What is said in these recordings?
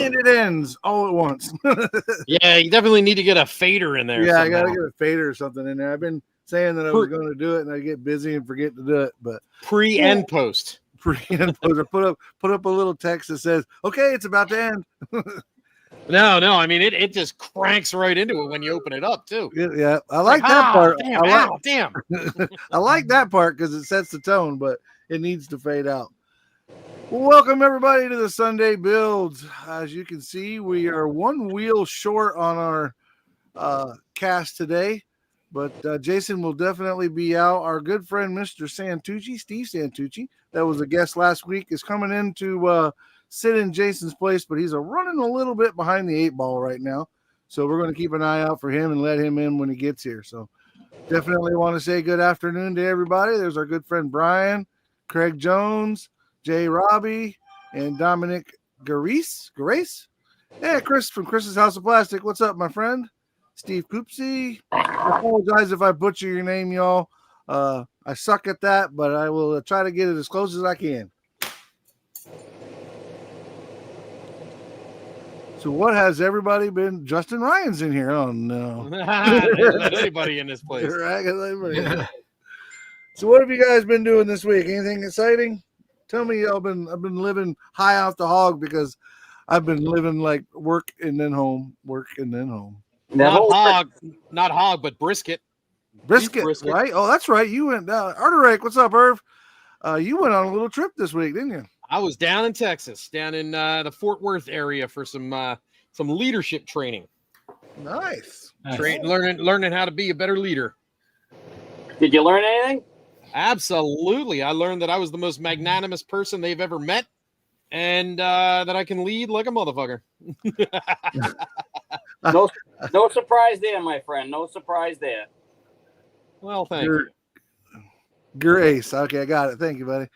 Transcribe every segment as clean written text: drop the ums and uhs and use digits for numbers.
and it ends all at once. Yeah, you definitely need to get a fader in there. Yeah, somehow. I got to get a fader or something in there. I've been saying that I was going to do it, and I get busy and forget to do it. But pre and post. Pre and post. Or put up a little text that says, "Okay, it's about to end." No. I mean, it just cranks right into it when you open it up too. Yeah, I like that part. Damn. I like that part because it sets the tone, but it needs to fade out. Welcome everybody to the Sunday Builds. As you can see, we are one wheel short on our cast today, but Jason will definitely be out. Our good friend Mr. Santucci, Steve Santucci, that was a guest last week, is coming in to sit in Jason's place, but he's running a little bit behind the 8-ball right now. So we're going to keep an eye out for him and let him in when he gets here. So definitely want to say good afternoon to everybody. There's our good friend Brian, Craig Jones, Jay Robbie, and Dominic Grace. Hey, Chris from Chris's House of Plastic. What's up, my friend? Steve Coopsey. I apologize if I butcher your name, y'all. I suck at that, but I will try to get it as close as I can. So what has everybody been? Justin Ryan's in here. Oh, no. Let anybody in this place. So what have you guys been doing this week? Anything exciting? Tell me I've been living high off the hog because I've been living like work and then home. Not hog, but brisket. Brisket, right? Oh, that's right. You went down. Arterake, what's up, Irv? You went on a little trip this week, didn't you? I was down in Texas, down in the Fort Worth area for some leadership training. Nice. Learning how to be a better leader. Did you learn anything? Absolutely. I learned that I was the most magnanimous person they've ever met, and that I can lead like a motherfucker. No surprise there, my friend. No surprise there. Well, thank you. Grace. Okay, I got it. Thank you, buddy.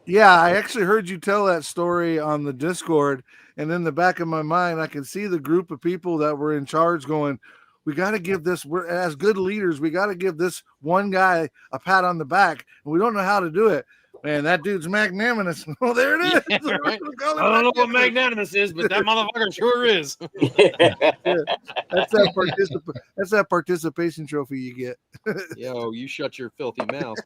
Yeah, I actually heard you tell that story on the Discord, and in the back of my mind, I can see the group of people that were in charge going, we got to give this, we're as good leaders, we got to give this one guy a pat on the back, and we don't know how to do it. Man, that dude's magnanimous. Oh, there it is. Yeah, right. I don't know what magnanimous is, but that motherfucker sure is. That's that participation trophy you get. Yo, you shut your filthy mouth.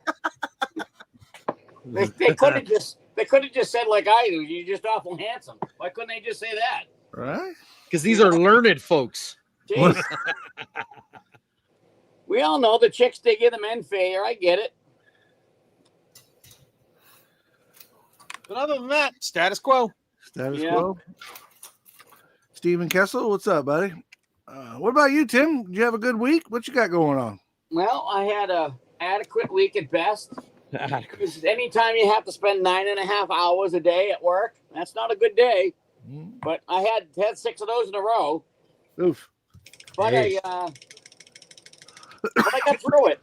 They could have just said like I do. You're just awful handsome. Why couldn't they just say that? Right? Because these are learned folks. Jeez. We all know the chicks they get the men fair. I get it. But other than that, status quo. Status quo. Stephen Kessel, what's up, buddy? What about you, Tim? Did you have a good week? What you got going on? Well, I had a adequate week at best. Because anytime you have to spend 9.5 hours a day at work, that's not a good day. But I had 6 of those in a row. Oof. But I got through it.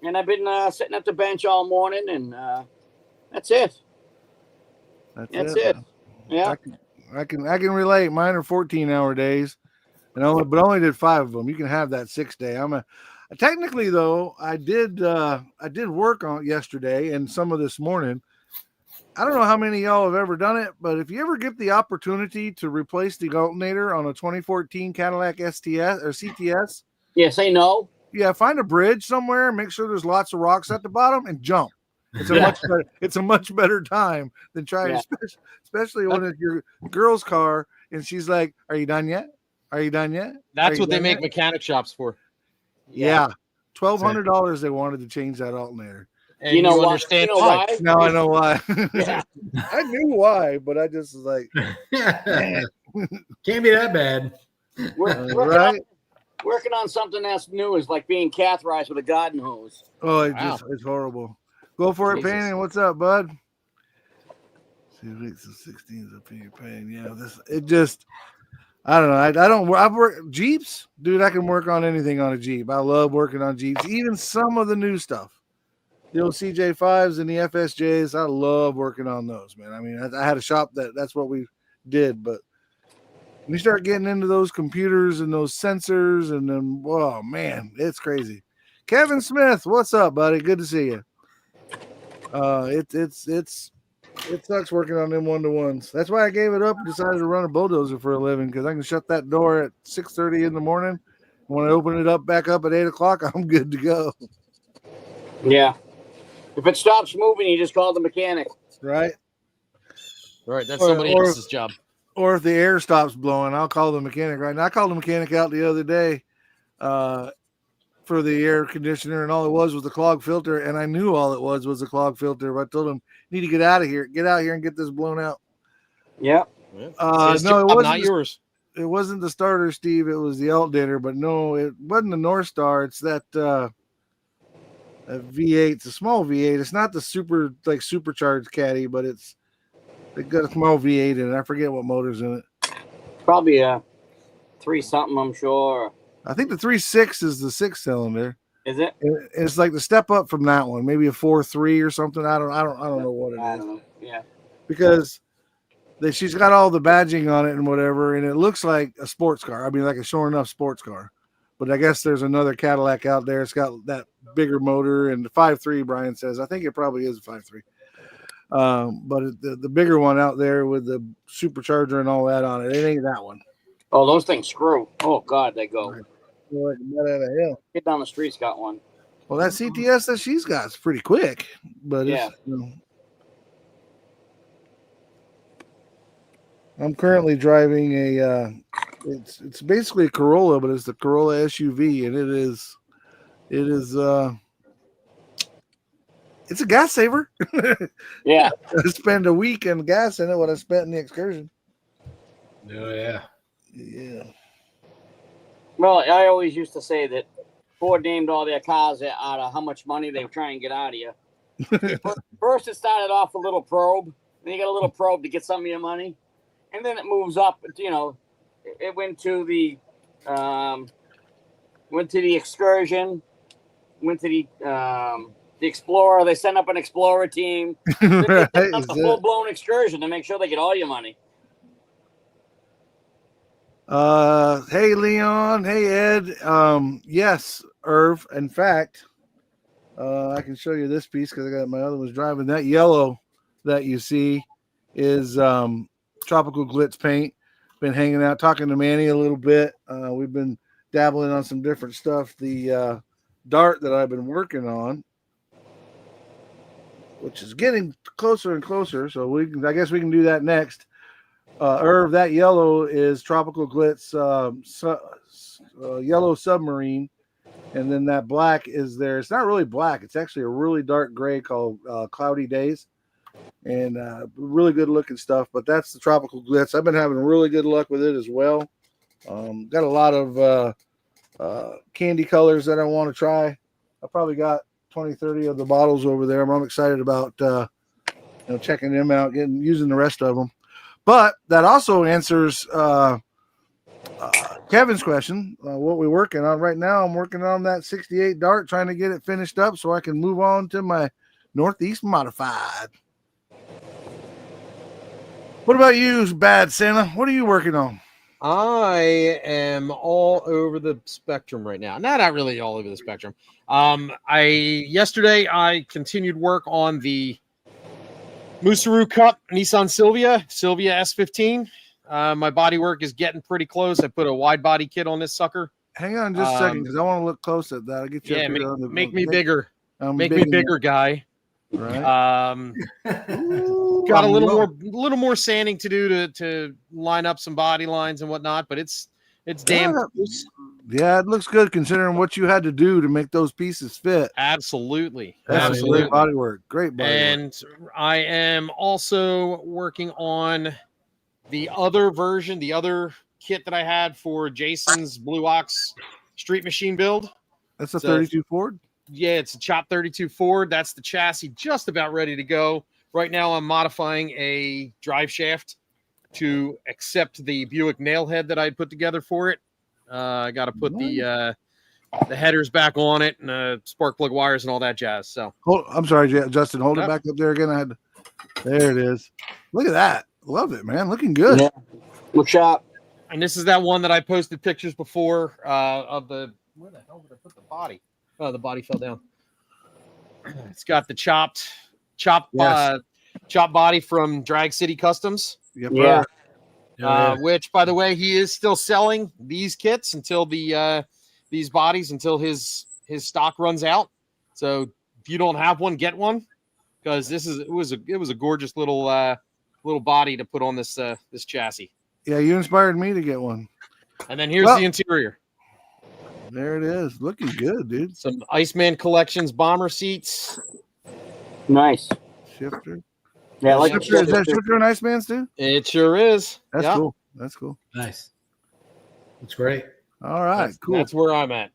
And I've been sitting at the bench all morning, and that's it. That's it. Yeah. I can relate. Mine are 14-hour days, and only did 5 of them. You can have that 6 day. Technically though, I did work on yesterday and some of this morning. I don't know how many of y'all have ever done it, but if you ever get the opportunity to replace the alternator on a 2014 Cadillac STS or CTS, say no. Yeah, find a bridge somewhere, make sure there's lots of rocks at the bottom, and jump. It's a much better time than trying, especially when it's your girl's car and she's like, "Are you done yet? Are you done yet?" That's what they make mechanic shops for. Yeah, $1,200 they wanted to change that alternater. And you understand why? Now I know why. Yeah. I knew why, but I just was like, can't be that bad. Working on something that's new is like being catheterized with a garden hose. Oh, it's horrible. Go for it, Painting. What's up, bud? 2 weeks of 16s up in your pain. Yeah, I don't know. I've worked Jeeps, dude. I can work on anything on a Jeep. I love working on Jeeps, even some of the new stuff. The old CJ5s and the FSJs, I love working on those, man. I mean, I had a shop that's what we did, but when you start getting into those computers and those sensors, and then, whoa, man, it's crazy. Kevin Smith, what's up, buddy? Good to see you. It's It sucks working on them 1-to-1s. That's why I gave it up and decided to run a bulldozer for a living, because I can shut that door at 6:30 in the morning. When I open it up back up at 8 o'clock, I'm good to go. Yeah. If it stops moving, you just call the mechanic. Right? Right, that's somebody else's job. Or if the air stops blowing, I'll call the mechanic right now. I called the mechanic out the other day for the air conditioner, and all it was the clog filter, and I knew all it was the clog filter. But I told him, "You need to get out of here. Get out here and get this blown out." Yep. No, it job, wasn't not yours. It wasn't the starter, Steve. It was the alternator. But no, it wasn't the North Star. It's that a V8. It's a small V8. It's not the supercharged caddy, but it's got a small V8 in it. I forget what motor's in it. Probably a 3-something, I'm sure. I think the 3.6 is the 6-cylinder. Is it? It's like the step up from that one, maybe a 4.3 or something. I don't know what it is. I don't know. Yeah. Because she's got all the badging on it and whatever, and it looks like a sports car. I mean, like a sure enough sports car. But I guess there's another Cadillac out there. It's got that bigger motor and the 5.3. Brian says I think it probably is a 5.3. But the bigger one out there with the supercharger and all that on it, it ain't that one. Oh, those things screw. Oh, God, they go. Like a nut out of hell. Get down the street's got one. Well, that CTS that she's got is pretty quick, but yeah. I'm currently driving a. It's basically a Corolla, but it's the Corolla SUV, and it's a gas saver. Yeah. I spend a week in gas in it what I spent in the Excursion. Oh yeah. Yeah. Well, I always used to say that Ford named all their cars out of how much money they try and get out of you. First, it started off a little probe. Then you got a little probe to get some of your money, and then it moves up. It went to the Excursion, went to the Explorer. They sent up an Explorer team. They sent up a full-blown Excursion to make sure they get all your money. Hey Leon, hey Ed. Yes, Irv. In fact, I can show you this piece because I got my other ones driving. That yellow that you see is Tropical Glitz paint. Been hanging out, talking to Manny a little bit. We've been dabbling on some different stuff. The Dart that I've been working on, which is getting closer and closer. So I guess we can do that next. Irv, that yellow is Tropical Glitz yellow submarine, and then that black is there. It's not really black. It's actually a really dark gray called Cloudy Days, and really good looking stuff. But that's the Tropical Glitz. I've been having really good luck with it as well. Got a lot of candy colors that I want to try. I probably got 20, 30 of the bottles over there. I'm excited about checking them out, using the rest of them. But that also answers Kevin's question, what we're working on right now. I'm working on that 68 Dart, trying to get it finished up so I can move on to my Northeast Modified. What about you, Bad Santa? What are you working on? I am all over the spectrum right now. Not really all over the spectrum. Yesterday I continued work on the Musaru Cup Nissan Silvia S15. My body work is getting pretty close. I put a wide body kit on this sucker. Hang on just a second, because I want to look close at that. I'll get you. Yeah, make me bigger. Make me bigger, guy. Right. Got a little more sanding to do to line up some body lines and whatnot, but it's damn close. Yeah, it looks good considering what you had to do to make those pieces fit. Absolutely. That's great body work. Great body work. I am also working on the other version, the other kit that I had for Jason's Blue Ox Street Machine build. That's a 32 Ford? Yeah, it's a Chop 32 Ford. That's the chassis just about ready to go. Right now I'm modifying a drive shaft to accept the Buick nailhead that I had put together for it. I got to put the headers back on it and spark plug wires and all that jazz. So, I'm sorry, Justin. Hold it back up there again. There it is. Look at that. Love it, man. Looking good. Yeah. Look sharp. And this is that one that I posted pictures before of the. Where the hell did I put the body? Oh, the body fell down. It's got the chopped. Yes. chop body from Drag City Customs. Yep, Yeah. right. Which, by the way, he is still selling these kits until these bodies until his stock runs out. So if you don't have one, get one, because it was a gorgeous little body to put on this chassis. Yeah, you inspired me to get one. And then here's the interior. There it is, looking good, dude. Some Iceman Collections bomber seats. Nice. Shifter. Yeah, like Shifter, is that shifter and Iceman's too? It sure is. That's cool. That's cool. Nice. That's great. All right, cool. That's where I'm at.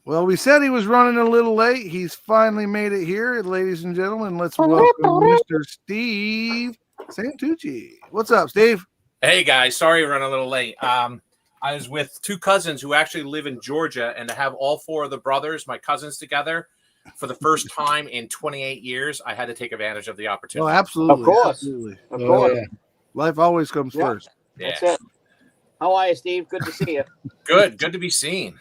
Well, we said he was running a little late. He's finally made it here, ladies and gentlemen. Let's welcome Mr. Steve Santucci. What's up, Steve? Hey guys, sorry we're running a little late. I was with two cousins who actually live in Georgia, and to have all four of the brothers, my cousins, together for the first time in 28 years, I had to take advantage of the Oh, opportunity. absolutely. Of course. Absolutely. Of course. Yeah. Life always comes Yeah. first. Yeah. That's it. How are you, Steve? Good to see you. Good to be seen.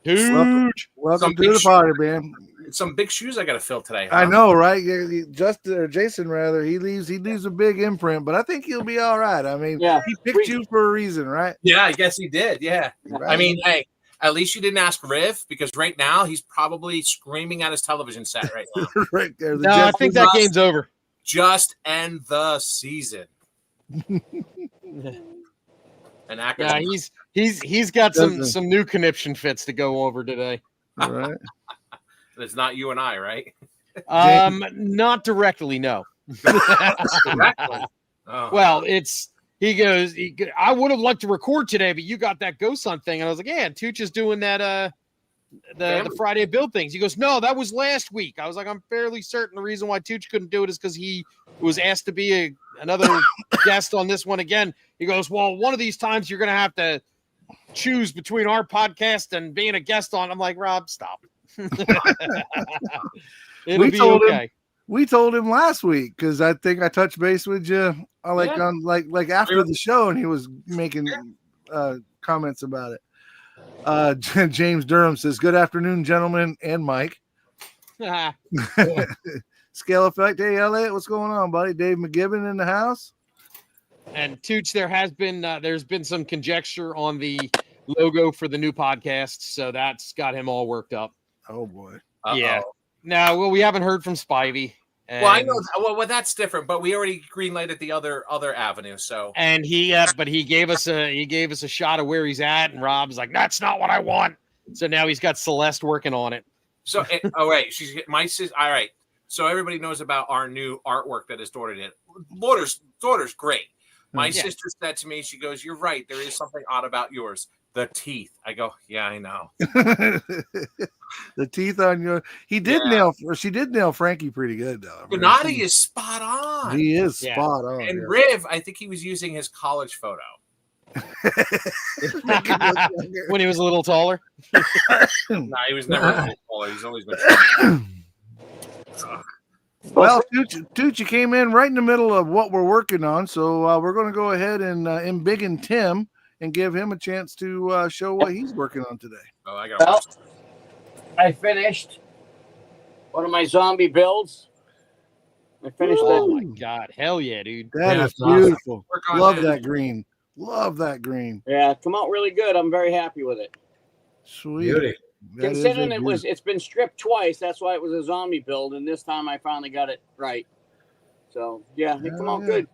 Huge. Welcome Some to the big party, man. Some big shoes I got to fill today. I huh? know, right? Yeah, Justin or Jason, rather, he leaves a big imprint, but I think he'll be all right. I mean, Yeah. he picked you for a reason, right? Yeah, I guess he did. Yeah. Right. I mean, hey, at least you didn't ask Riv, because right now he's probably screaming at his television set right now. right there. No, I think that game's over. Just end the season. And Yeah, he's got some new conniption fits to go over today. Right. it's not you and I, right? Not directly, no. Directly. Oh. Well, he goes, I would have liked to record today, but you got that ghost hunt thing. And I was like, yeah, Tooch is doing that the Friday build things. He goes, no, that was last week. I was like, I'm fairly certain the reason why Tooch couldn't do it is because he was asked to be another guest on this one again. He goes, well, one of these times you're going to have to choose between our podcast and being a guest on. I'm like, Rob, stop. It'll be okay. We told him last week, because I think I touched base with you like after the show, and he was making comments about it. James Durham says, good afternoon, gentlemen, and Mike. Scale Effect. Hey, Elliot, what's going on, buddy? Dave McGibbon in the house. And Tooch, there's been some conjecture on the logo for the new podcast, so that's got him all worked up. Oh boy. Uh-oh. Yeah. No, well, we haven't heard from Spivey. Well, I know. Well, that's different, but we already greenlighted the other avenue. So, and he gave us a shot of where he's at, and Rob's like, that's not what I want. So now he's got Celeste working on it. So, all right, my sis. All right, so everybody knows about our new artwork that his daughter did. Daughter's great. My sister said to me, she goes, "You're right. There is something odd about yours. The teeth." I go, "Yeah, I know." The teeth on your. She did nail Frankie pretty good though. Bernardi is spot on. He is spot on. And Riv, I think he was using his college photo. When he was a little taller. No, he was never a little taller. He's always been. Well, Tooch, you came in right in the middle of what we're working on, so we're going to go ahead and embiggen Tim and give him a chance to show what he's working on today. Oh, I got. I finished one of my zombie builds. I finished that. Oh my god, hell yeah, dude! That is beautiful. Awesome. Love that green. Love that green. Yeah, come out really good. I'm very happy with it. Sweet. Beauty. Considering it's been stripped twice, that's why it was a zombie build, and this time I finally got it right. So yeah, it come out good.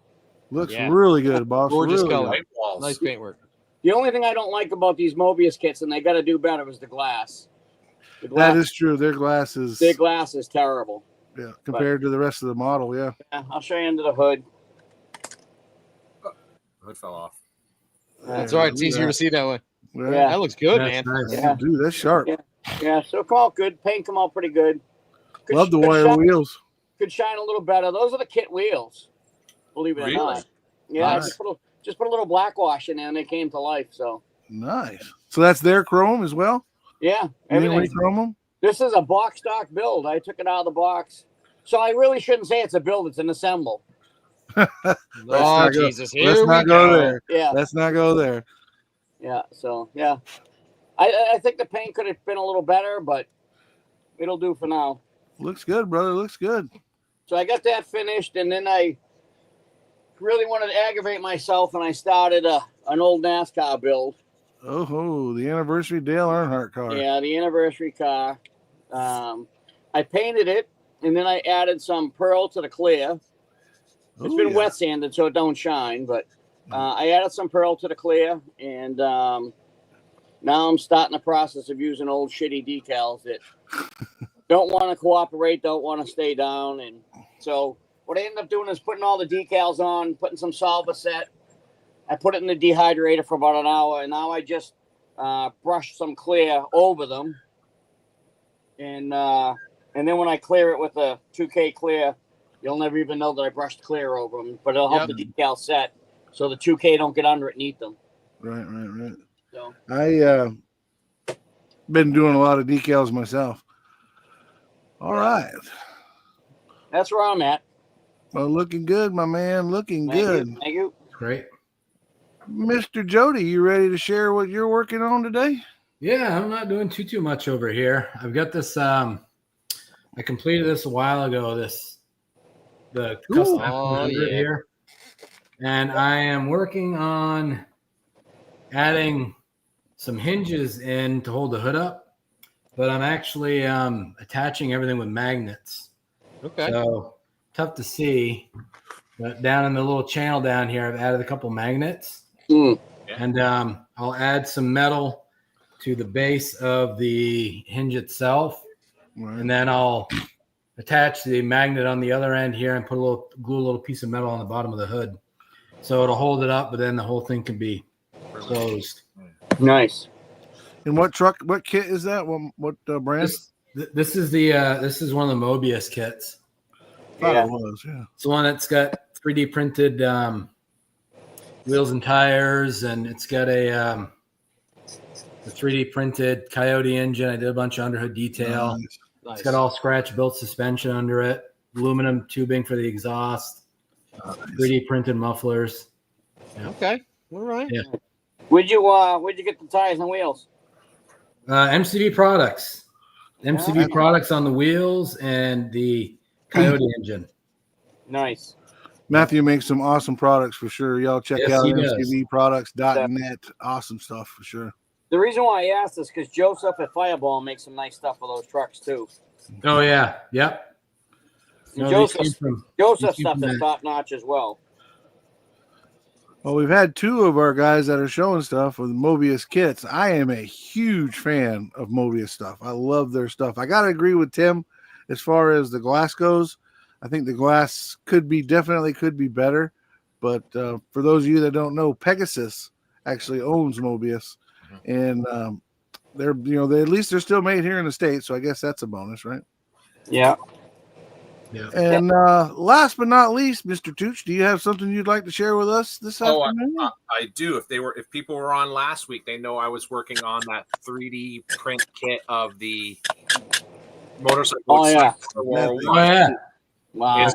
Looks really good, boss. Gorgeous really color. Nice paintwork. The only thing I don't like about these Mobius kits, and they got to do better, is the glass. That is true. Their glass is terrible. Yeah, compared to the rest of the model. Yeah. I'll show you under the hood. Hood fell off. That's all right. It's easier to see that way. Yeah, that looks good, That's man. nice. Yeah. Dude, that's sharp. Yeah, so come out good. Paint come out pretty good. Love the wire wheels. Could shine a little better. Those are the kit wheels, believe it or not. Yeah, Nice. I just put a little black wash in there, and they came to life. So nice. So that's their chrome as well. Yeah, everything. Chrome them. This is a box stock build. I took it out of the box, so I really shouldn't say it's a build. It's an assemble. Oh Jesus! Let's not go there. Yeah, let's not go there. Yeah. So yeah, I think the paint could have been a little better, but it'll do for now. Looks good, brother. Looks good. So I got that finished, and then I really wanted to aggravate myself, and I started an old NASCAR build. Oh, the anniversary Dale Earnhardt car. Yeah, the anniversary car. I painted it, and then I added some pearl to the clear. It's been wet sanded, so it don't shine, but I added some pearl to the clear, and now I'm starting the process of using old shitty decals that don't want to cooperate, don't want to stay down. And so what I ended up doing is putting all the decals on, putting some solver set. I put it in the dehydrator for about an hour, and now I just brush some clear over them. And then when I clear it with a 2K clear, you'll never even know that I brushed clear over them. But it'll help the decal set so the 2K don't get under it and eat them. Right. So I been doing a lot of decals myself. All right. That's where I'm at. Well, looking good, my man. Looking good. Thank you. Great. Mr. Jody, you ready to share what you're working on today? Yeah, I'm not doing too much over here. I've got this. I completed this a while ago. The custom F100 here, and I am working on adding some hinges in to hold the hood up, but I'm actually attaching everything with magnets. Okay. So tough to see, but down in the little channel down here, I've added a couple magnets, and I'll add some metal to the base of the hinge itself, and then I'll attach the magnet on the other end here and glue a little piece of metal on the bottom of the hood, so it'll hold it up, but then the whole thing can be closed. Nice. And what kit is that? What brand? This is one of the Mobius kits. It was, It's the one that's got 3D printed wheels and tires, and it's got a 3D printed Coyote engine. I did a bunch of underhood detail. Nice. It's got all scratch built suspension under it, aluminum tubing for the exhaust, 3D printed mufflers. Yeah. Okay. All right. Yeah. Where'd you get the tires and wheels? MCV products. MCV products on the wheels and the Coyote engine. Nice. Matthew makes some awesome products for sure. Y'all check out he does. mcvproducts.net. Awesome stuff for sure. The reason why I asked is because Joseph at Fireball makes some nice stuff for those trucks too. Oh yeah, yep. And No, Joseph's stuff is top notch as well. Well, we've had two of our guys that are showing stuff with Mobius kits. I am a huge fan of Mobius stuff. I love their stuff. I got to agree with Tim as far as the glass goes. I think the glass could be better. But for those of you that don't know, Pegasus actually owns Mobius. And they're at least they're still made here in the States. So I guess that's a bonus, right? Yeah. Yeah. And last but not least, Mr. Tooch, do you have something you'd like to share with us this afternoon? I do. If people were on last week, they know I was working on that 3D print kit of the motorcycle. Oh yeah. Wow. It's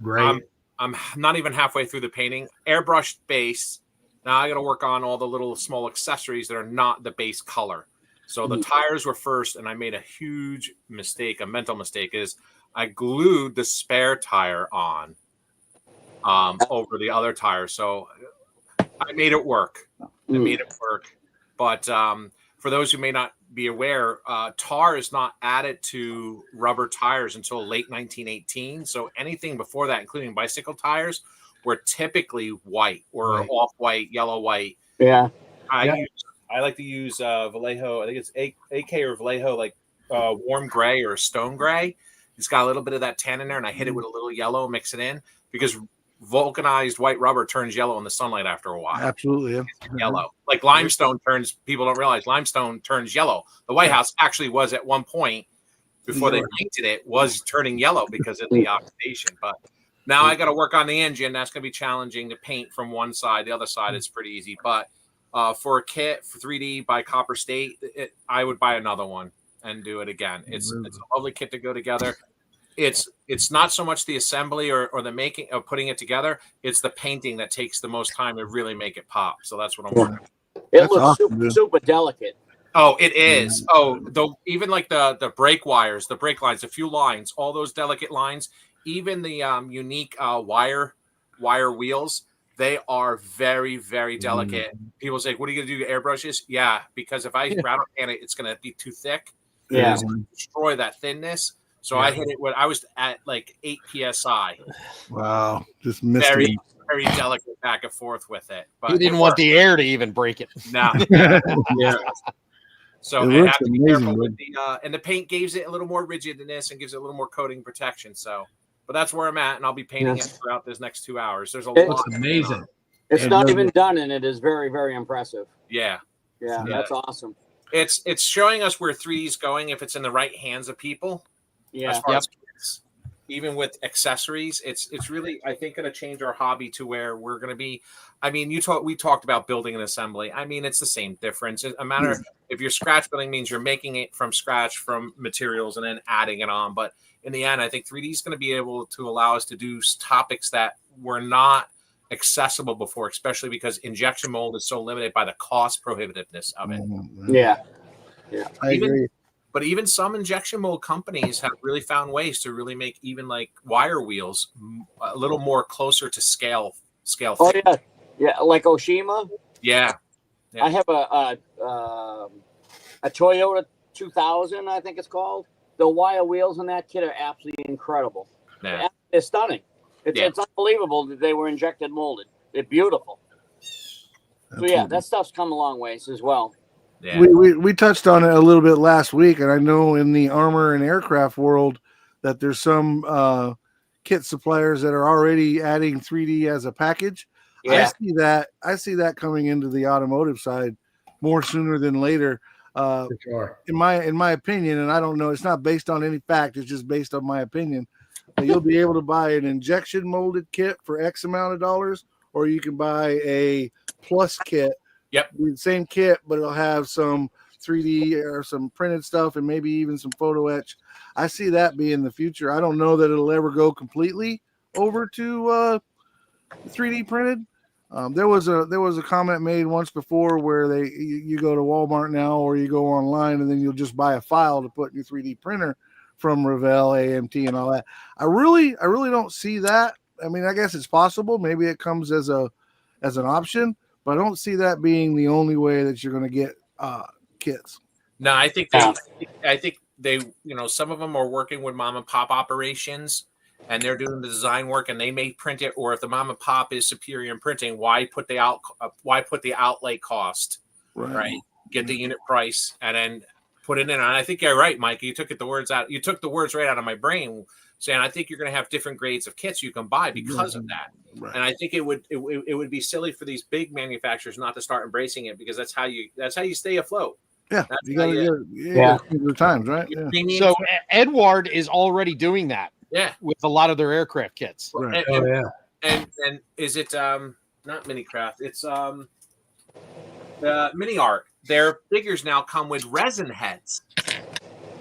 great. I'm not even halfway through the painting. Airbrushed base. Now I got to work on all the little small accessories that are not the base color. So the tires were first, and I made a huge mistake, a mental mistake, is I glued the spare tire on over the other tire. So I made it work. But for those who may not be aware, tar is not added to rubber tires until late 1918. So anything before that, including bicycle tires, were typically white or off-white, yellow-white. Yeah. I like to use Vallejo. I think it's AK or Vallejo, like warm gray or stone gray. It's got a little bit of that tan in there, and I hit it with a little yellow, mix it in, because vulcanized white rubber turns yellow in the sunlight after a while. Absolutely, yeah. Yellow. Like limestone turns, people don't realize limestone turns yellow. The White House actually was at one point, before they painted it, was turning yellow because of the oxidation. But now I got to work on the engine. That's going to be challenging to paint from one side. The other side is pretty easy. But for a kit for 3D by Copper State, I would buy another one and do it again. It's a lovely kit to go together. It's not so much the assembly or the making of putting it together. It's the painting that takes the most time to really make it pop. So that's what I'm working on. It looks awesome, super delicate. Oh, it is. Yeah. Oh, even like the brake wires, the brake lines, a few lines, all those delicate lines. even the unique wire wheels, they are very, very delicate. People say, what are you going to do to airbrushes? Yeah, because if I rattle can it, it's going to be too thick. Yeah. It's going to destroy that thinness. So I hit it when I was at like 8 psi. Wow, just missed Very, it. very delicate back and forth with it. But He didn't want the air to even break it. No. Yeah. So It I looks have to be amazing, careful dude. with and the paint gives it a little more rigidness and gives it a little more coating protection. So, but that's where I'm at, and I'll be painting it throughout this next 2 hours. There's a lot. Looks amazing. It's It not does even look- done, and it is very, very impressive. Yeah. Yeah, that's awesome. It's showing us where 3D is going if it's in the right hands of people. Yeah. As far as kids, even with accessories, it's really, I think, going to change our hobby to where we're going to be. I mean, we talked about building and assembly. I mean, it's the same difference. A matter if you're scratch building means you're making it from scratch from materials and then adding it on. But in the end, I think 3D is going to be able to allow us to do topics that were not accessible before, especially because injection mold is so limited by the cost prohibitiveness of it. Yeah. I agree. But even some injection mold companies have really found ways to really make even like wire wheels a little more closer to scale. Oh yeah, like Oshima. Yeah. I have a Toyota 2000, I think it's called. The wire wheels on that kit are absolutely incredible. Yeah. They're stunning. It's unbelievable that they were injected molded. They're beautiful. So yeah, that stuff's come a long ways as well. Yeah. We touched on it a little bit last week, and I know in the armor and aircraft world that there's some kit suppliers that are already adding 3D as a package. Yeah. I see that coming into the automotive side more sooner than later. For sure. In my opinion, and I don't know, it's not based on any fact, it's just based on my opinion. But you'll be able to buy an injection molded kit for X amount of dollars, or you can buy a plus kit. Yep. The same kit, but it'll have some 3D or some printed stuff and maybe even some photo etch. I see that being the future. I don't know that it'll ever go completely over to 3D printed. There was a comment made once before where you go to Walmart now, or you go online and then you'll just buy a file to put in your 3D printer from Revell, AMT, and all that. I really don't see that. I mean, I guess it's possible. Maybe it comes as an option, but I don't see that being the only way that you're going to get kits. No, I think they, some of them are working with mom and pop operations, and they're doing the design work, and they may print it. Or if the mom and pop is superior in printing, why put the outlay cost, right? Get the unit price and then put it in. And I think you're right, Mike. You took the words right out of my brain, saying I think you're going to have different grades of kits you can buy because of that. Right. And I think it would be silly for these big manufacturers not to start embracing it, because that's how you stay afloat. Yeah, that's you got the times, right? Yeah. So Edward is already doing that. Yeah, with a lot of their aircraft kits. Right. And is it not Minicraft? It's Mini Art. Their figures now come with resin heads,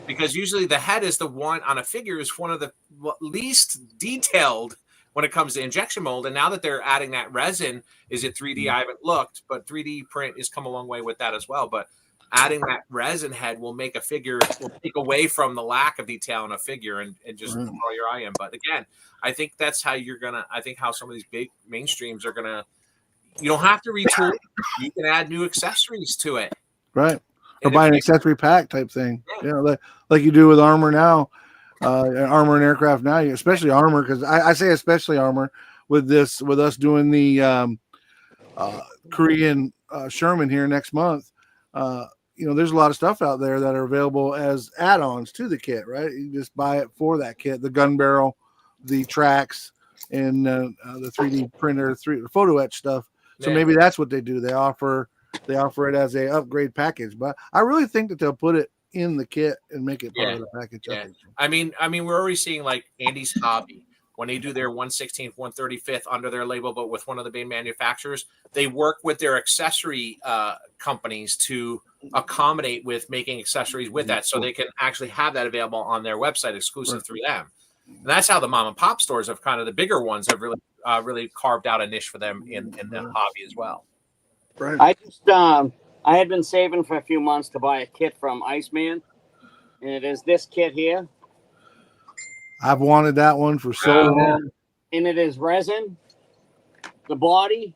because usually the head is the one on a figure is one of the least detailed when it comes to injection mold. And now that they're adding that resin, is it 3D? I haven't looked, but 3D print has come a long way with that as well. But adding that resin head will make a figure, will take away from the lack of detail in a figure and just draw your eye in. But again, I think that's how how some of these big mainstreams are gonna. You don't have to retool. You can add new accessories to it. Right. Or buy an accessory pack type thing. Yeah. Like you do with armor now, armor and aircraft now, especially armor, because I say especially armor with us doing the Korean Sherman here next month. There's a lot of stuff out there that are available as add-ons to the kit, right? You just buy it for that kit, the gun barrel, the tracks, and the 3D printer, photo etch stuff. So maybe that's what they do. They offer it as a upgrade package, but I really think that they'll put it in the kit and make it part of the package. Yeah. I mean, we're already seeing like Andy's Hobby, when they do their 1/16th, 1/35th under their label, but with one of the big manufacturers, they work with their accessory companies to accommodate with making accessories with that, so they can actually have that available on their website exclusive through them. And that's how the mom and pop stores have kind of the bigger ones have really carved out a niche for them in the hobby as well. Right. I had been saving for a few months to buy a kit from Iceman, and it is this kit here. I've wanted that one for so long. And it is resin. The body,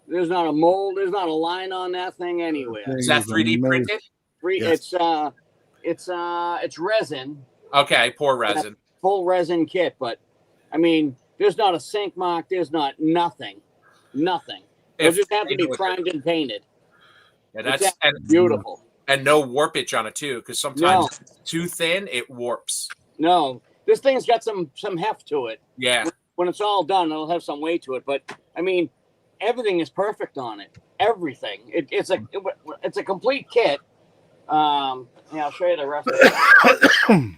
there's not a mold, there's not a line on that thing anywhere. Is that 3D printed? Yes. It's resin. Okay, poor resin. Full resin kit, but I mean, there's not a sink mark. There's not nothing. It'll just have to be primed and painted. Yeah, that's beautiful. And no warpage on it too, because sometimes if it's too thin, it warps. No, this thing's got some heft to it. Yeah. When it's all done, it'll have some weight to it. But I mean, everything is perfect on it. Everything. It's a complete kit. I'll show you the rest of it.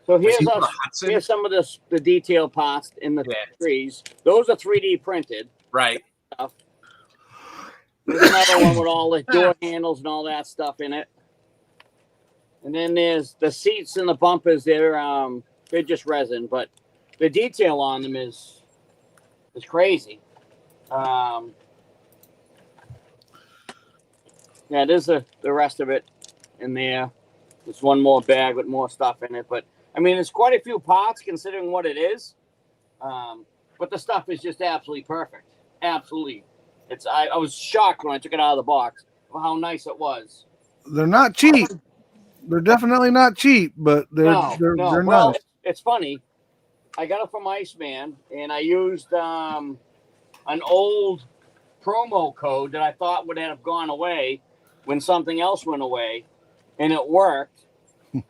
So here's some of the detail parts in the trees. Those are 3D printed. Right. There's another one with all the door handles and all that stuff in it. And then there's the seats and the bumpers. They're just resin, but the detail on them is crazy. There's the rest of it in there. There's one more bag with more stuff in it, but I mean, it's quite a few parts considering what it is. But the stuff is just absolutely perfect. Absolutely. I was shocked when I took it out of the box for how nice it was. They're not cheap. They're definitely not cheap, but they're well, nice. It's funny. I got it from Iceman, and I used an old promo code that I thought would have gone away when something else went away, and it worked.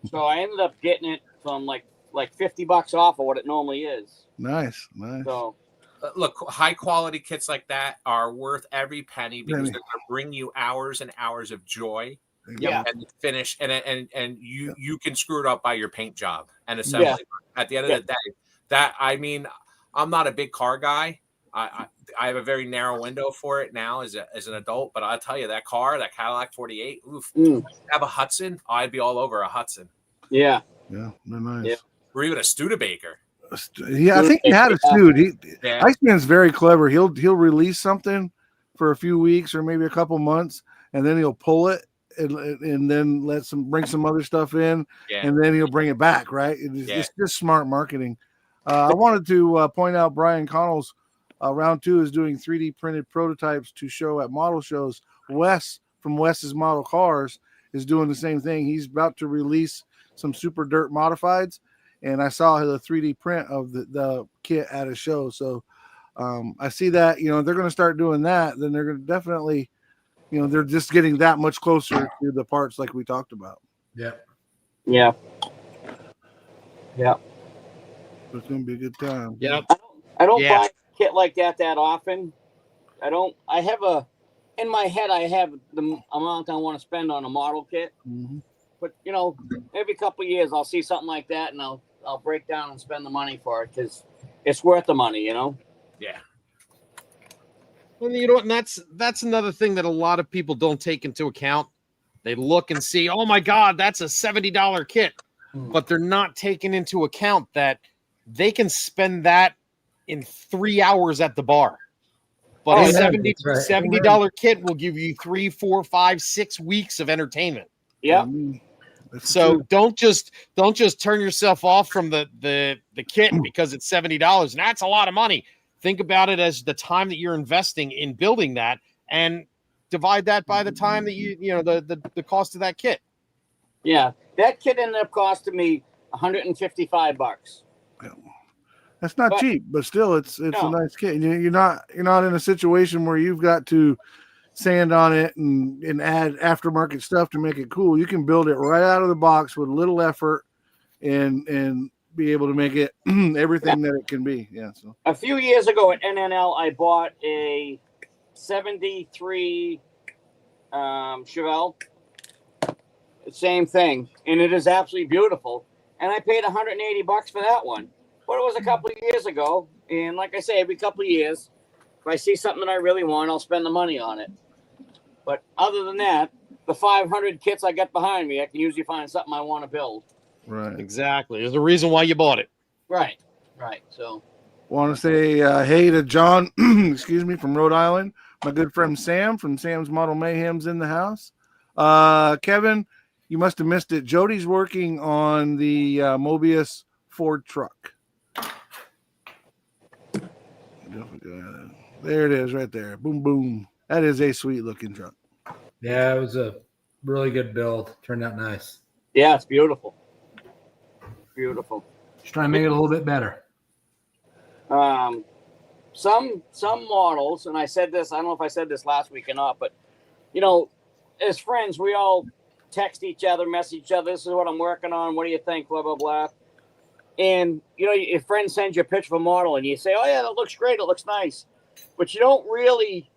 So I ended up getting it from like $50 off of what it normally is. Nice. So look, high quality kits like that are worth every penny because they're going to bring you hours and hours of joy. Yeah. And the finish, and you can screw it up by your paint job and assembly. Yeah. At the end of the day, I'm not a big car guy. I have a very narrow window for it now as an adult, but I'll tell you that Cadillac 48, have a Hudson, I'd be all over a Hudson. Yeah. Yeah, they're nice. Yeah. Or even a Studebaker. Yeah, I think he had a Stud. Iceman's very clever. He'll release something for a few weeks or maybe a couple months, and then he'll pull it and then bring some other stuff in, and then he'll bring it back. Right? It's just smart marketing. I wanted to point out Brian Connell's round 2 is doing 3D printed prototypes to show at model shows. Wes from Wes's Model Cars is doing the same thing. He's about to release some Super Dirt Modifieds, and I saw the 3D print of the kit at a show. So I see that, they're going to start doing that. Then they're going to definitely, they're just getting that much closer to the parts like we talked about. Yeah. Yeah. Yeah. It's going to be a good time. Yep. I don't buy a kit like that often. I have in my head, I have the amount I want to spend on a model kit. Mm-hmm. But, every couple of years I'll see something like that and I'll break down and spend the money for it because it's worth the money, Yeah. And and that's another thing that a lot of people don't take into account. They look and see, oh my God, that's a $70 kit. But they're not taking into account that they can spend that in 3 hours at the bar. But a $70 kit will give you 3, 4, 5, 6 weeks of entertainment. Yeah. So don't just turn yourself off from the kit because it's $70. And that's a lot of money. Think about it as the time that you're investing in building that, and divide that by the time that the cost of that kit. Yeah, that kit ended up costing me $155. That's not cheap, but still, it's a nice kit. You're not in a situation where you've got to sand on it and add aftermarket stuff to make it cool. You can build it right out of the box with little effort and be able to make it everything that it can be. Yeah. So a few years ago at NNL, I bought a 73 Chevelle. Same thing, and it is absolutely beautiful. And I paid $180 for that one. But it was a couple of years ago, and like I say, every couple of years, if I see something that I really want, I'll spend the money on it. But other than that, the 500 kits I got behind me, I can usually find something I want to build. Right. Exactly. There's a reason why you bought it. Right. So want to say hey to John, excuse me, from Rhode Island. My good friend Sam from Sam's Model Mayhem's in the house. Kevin, You must have missed it. Jody's working on the Mobius Ford truck. There it is right there. Boom, boom. That is a sweet looking truck. Yeah, it was a really good build. Turned out nice. Yeah, it's beautiful. Beautiful. Just trying to make it a little bit better. Some models, and I said this, I don't know if I said this last week or not, but as friends, we all text each other, message each other. This is what I'm working on. What do you think? Blah, blah, blah. And, your friend sends you a picture of a model and you say, oh, yeah, that looks great. It looks nice. But you don't really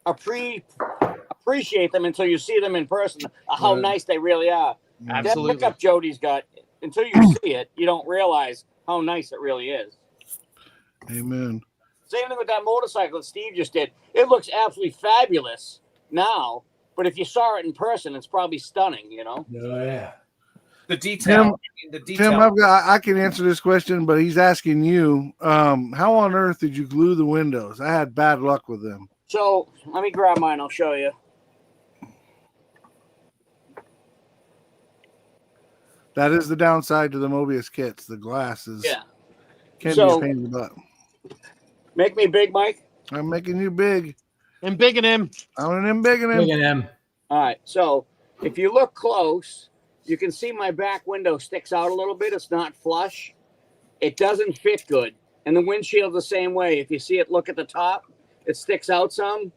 appreciate them until you see them in person, how nice they really are. Absolutely. That pickup Jody's got, until you see it, you don't realize how nice it really is. Amen. Same thing with that motorcycle that Steve just did. It looks absolutely fabulous now, but if you saw it in person, it's probably stunning, Oh, yeah. The detail. Tim, I can answer this question, but he's asking you, how on earth did you glue the windows? I had bad luck with them. So let me grab mine. I'll show you. That is the downside to the Mobius kits. The glass is can be a pain in the butt. Make me big, Mike. I'm making you big. And bigging him. I'm bigging him. All right. So if you look close, you can see my back window sticks out a little bit. It's not flush. It doesn't fit good. And the windshield's the same way. If you see it, look at the top, it sticks out some.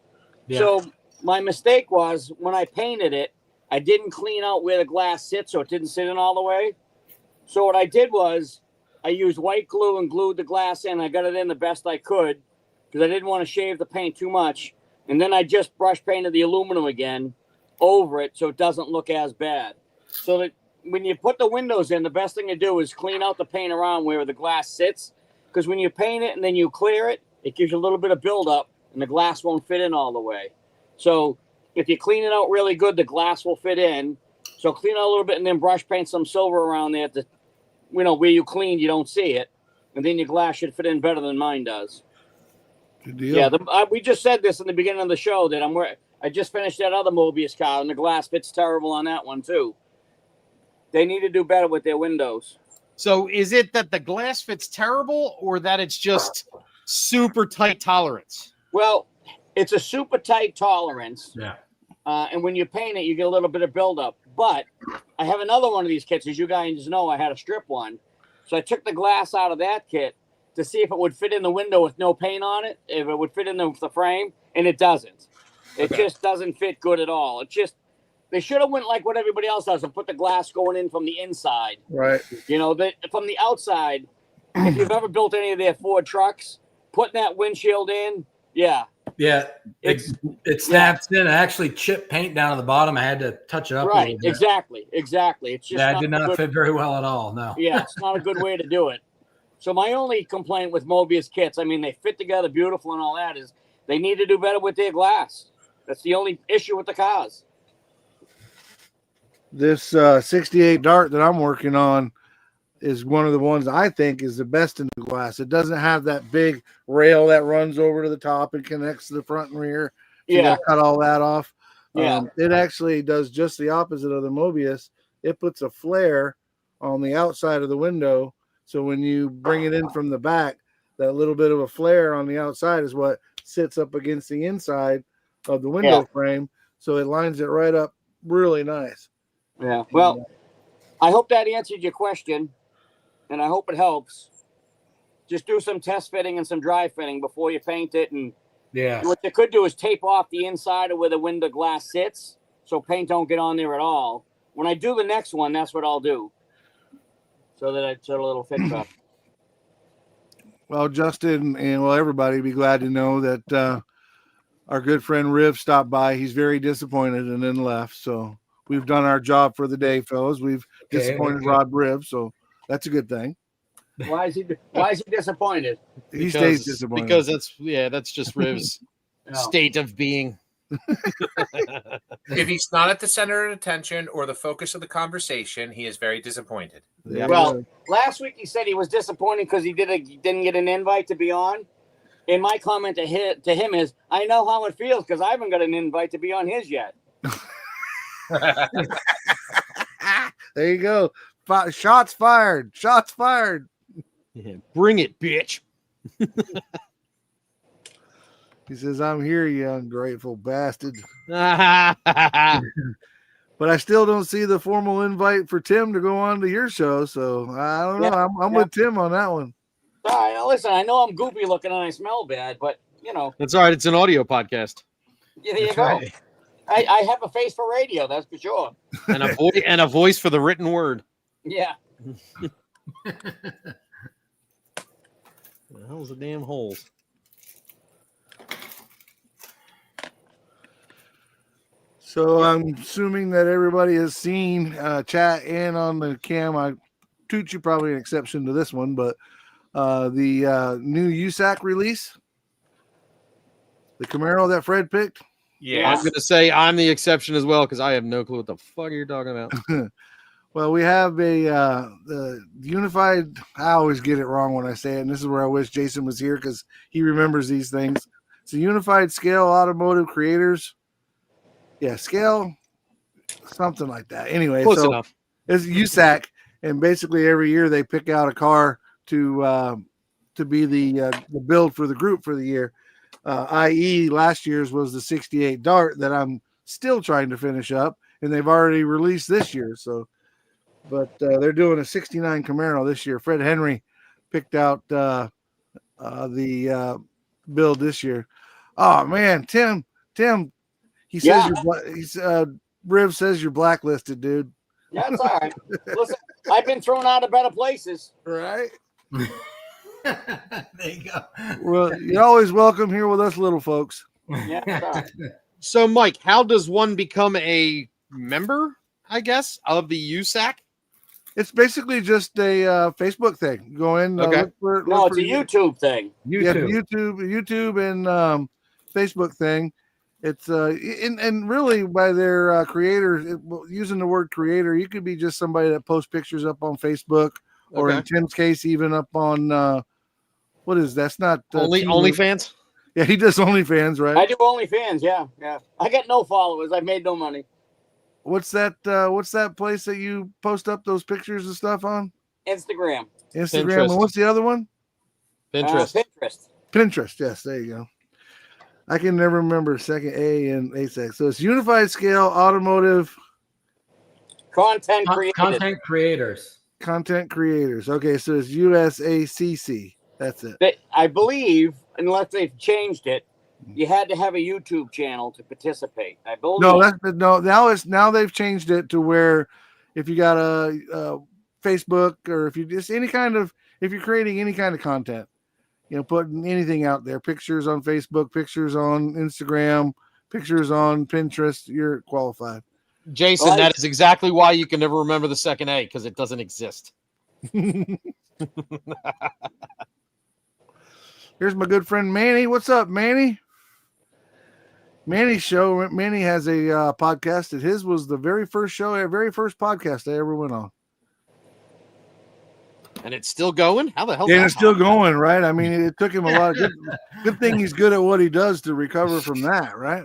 Yeah. So my mistake was when I painted it, I didn't clean out where the glass sits so it didn't sit in all the way. So what I did was I used white glue and glued the glass in. I got it in the best I could because I didn't want to shave the paint too much. And then I just brush painted the aluminum again over it so it doesn't look as bad. So that when you put the windows in, the best thing to do is clean out the paint around where the glass sits. Because when you paint it and then you clear it, it gives you a little bit of buildup and the glass won't fit in all the way. So if you clean it out really good, the glass will fit in. So clean out a little bit and then brush paint some silver around there to, where you cleaned, you don't see it. And then your glass should fit in better than mine does. Good deal. Yeah, we just said this in the beginning of the show that I just finished that other Mobius car and the glass fits terrible on that one too. They need to do better with their windows. So is it that the glass fits terrible or that it's just super tight tolerance? Well, it's a super tight tolerance. Yeah. And when you paint it, you get a little bit of buildup. But I have another one of these kits. As you guys know, I had a strip one. So I took the glass out of that kit to see if it would fit in the window with no paint on it, if it would fit in the frame, and it doesn't. It just doesn't fit good at all. It just, they should have went like what everybody else does and put the glass going in from the inside. Right. From the outside, if you've ever built any of their Ford trucks, putting that windshield in, yeah. Yeah, it snaps in. I actually chipped paint down at the bottom. I had to touch it up. Right, a little bit. exactly. It's just that did not fit very well at all. No. Yeah, it's not a good way to do it. So my only complaint with Mobius kits, I mean, they fit together beautiful and all that, is they need to do better with their glass. That's the only issue with the cars. This 68 Dart that I'm working on is one of the ones I think is the best in the glass. It doesn't have that big rail that runs over to the top and connects to the front and rear. You gotta cut all that off. Yeah. It actually does just the opposite of the Mobius. It puts a flare on the outside of the window. So when you bring it in from the back, that little bit of a flare on the outside is what sits up against the inside of the window frame. So it lines it right up really nice. Yeah. Well, I hope that answered your question, and I hope it helps. Just do some test fitting and some dry fitting before you paint it. And what you could do is tape off the inside of where the window glass sits so paint don't get on there at all. When I do the next one, that's what I'll do. So it'll fix up. Well, Justin and everybody be glad to know that our good friend Riv stopped by. He's very disappointed and then left. So we've done our job for the day, fellas. We've disappointed Rod Riv, so that's a good thing. Why is he disappointed? He stays disappointed because that's just Riv's state of being. If he's not at the center of attention or the focus of the conversation, he is very disappointed. Yeah. Well, last week he said he was disappointed because he didn't get an invite to be on. And my comment to him is, I know how it feels because I haven't got an invite to be on his yet. There you go. Shots fired. Shots fired. Yeah, bring it, bitch. He says, I'm here, you ungrateful bastard. Well, But I still don't see the formal invite for Tim to go on to your show. So I don't know. I'm with Tim on that one. Listen, I know I'm goopy looking and I smell bad, but you know. that's all right. It's an audio podcast. Yeah, there you That's go. right. I have a face for radio, that's for sure. And a voice for the written word. Yeah. The hell's the damn holes? So I'm assuming that everybody has seen chat and on the cam. Toot you probably an exception to this one, but the new USAC release, the Camaro that Fred picked. Yeah. I'm going to say I'm the exception as well because I have no clue what the fuck you're talking about. Well, we have the unified. I always get it wrong when I say it, and this is where I wish Jason was here because he remembers these things. It's a unified scale automotive creators. Yeah, scale, something like that. Anyway, Close enough. It's USAC, and basically every year they pick out a car to be the build for the group for the year. I.e., last year's was the 68 Dart that I'm still trying to finish up, and they've already released this year. So, but they're doing a 69 Camaro this year. Fred Henry picked out the build this year. Oh man, Tim. He says Riv says you're blacklisted, dude. Yeah, that's all right. Listen, I've been thrown out of better places. Right? There you go. Well, you're always welcome here with us little folks. Yeah, that's all right. So, Mike, how does one become a member, I guess, of the USAC? It's basically just a Facebook thing. Go in. Okay. It's a YouTube thing. YouTube and Facebook thing. It's and really by their creators, using the word creator, you could be just somebody that posts pictures up on Facebook, or in Tim's case, even up on what is that's not OnlyFans? Yeah, he does OnlyFans, right? I do OnlyFans. Yeah. I get no followers. I've made no money. What's that place that you post up those pictures and stuff on? Instagram. Pinterest. And what's the other one? Pinterest. Pinterest. Yes, there you go. I can never remember second A and ASAC. So it's Unified Scale Automotive Content creators. Content Creators. Okay, so it's USACC. That's it. I believe, unless they've changed it, you had to have a YouTube channel to participate. I believe. Now they've changed it to where if you got a Facebook, or if you just if you're creating any kind of content, putting anything out there, pictures on Facebook, pictures on Instagram, pictures on Pinterest, you're qualified. Jason, that is exactly why you can never remember the second A, because it doesn't exist. Here's my good friend Manny. What's up, Manny? Manny has a podcast. His was the very first podcast I ever went on. And it's still going? How the hell? And it's still going, right? I mean, it took him a lot of good thing he's good at what he does to recover from that, right?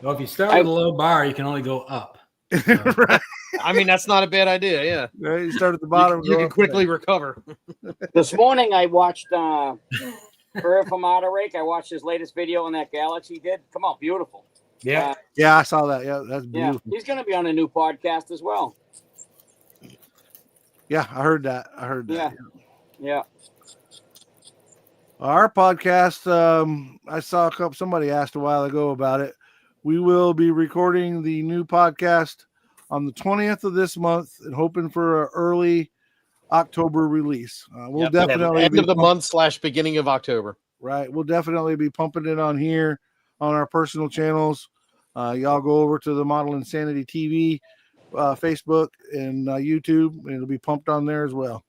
Well, if you start with a low bar, you can only go up. Right. I mean, that's not a bad idea, yeah. Right, you start at the bottom. You can quickly recover. This morning I watched Irv from Outer Rake. I watched his latest video on that Galaxy did. Come on, beautiful. Yeah. Yeah, I saw that. Yeah, that's beautiful. Yeah, he's going to be on a new podcast as well. Yeah, I heard that. Yeah. Our podcast, I saw somebody asked a while ago about it. We will be recording the new podcast on the 20th of this month and hoping for an early October release. We'll definitely end of the month / beginning of October. Right. We'll definitely be pumping it on here on our personal channels. Y'all go over to the Model Insanity TV, Facebook, and YouTube, and it'll be pumped on there as well.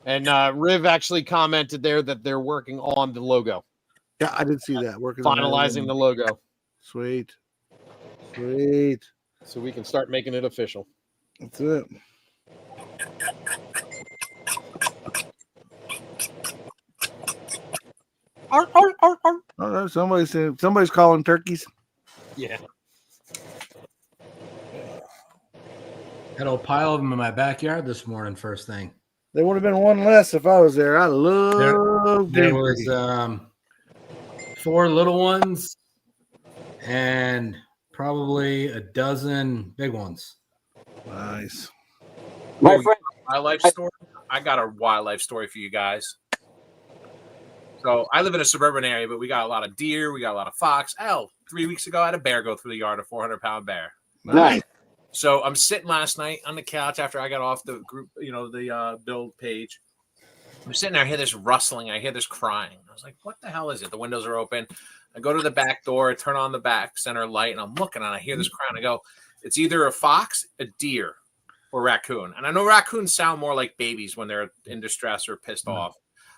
And Riv actually commented there that they're working on the logo. Yeah, I did see that. Finalizing the logo. Sweet. So we can start making it official. That's it. Arr. Somebody's calling turkeys. Yeah. Had a pile of them in my backyard this morning. First thing. There would have been one less if I was there. I love There game was turkey. 4 little ones and probably a dozen big ones. Nice. My friend, Wildlife story. I got a wildlife story for you guys. So I live in a suburban area, but we got a lot of deer. We got a lot of fox. 3 weeks ago, I had a bear go through the yard, a 400-pound bear. nice. So I'm sitting last night on the couch after I got off the group, the build page. I'm sitting there, I hear this rustling. I hear this crying. I was like, what the hell is it? The windows are open. I go to the back door, I turn on the back center light, and I'm looking, and I hear this crying. I go, it's either a fox, a deer, or raccoon. And I know raccoons sound more like babies when they're in distress or pissed off.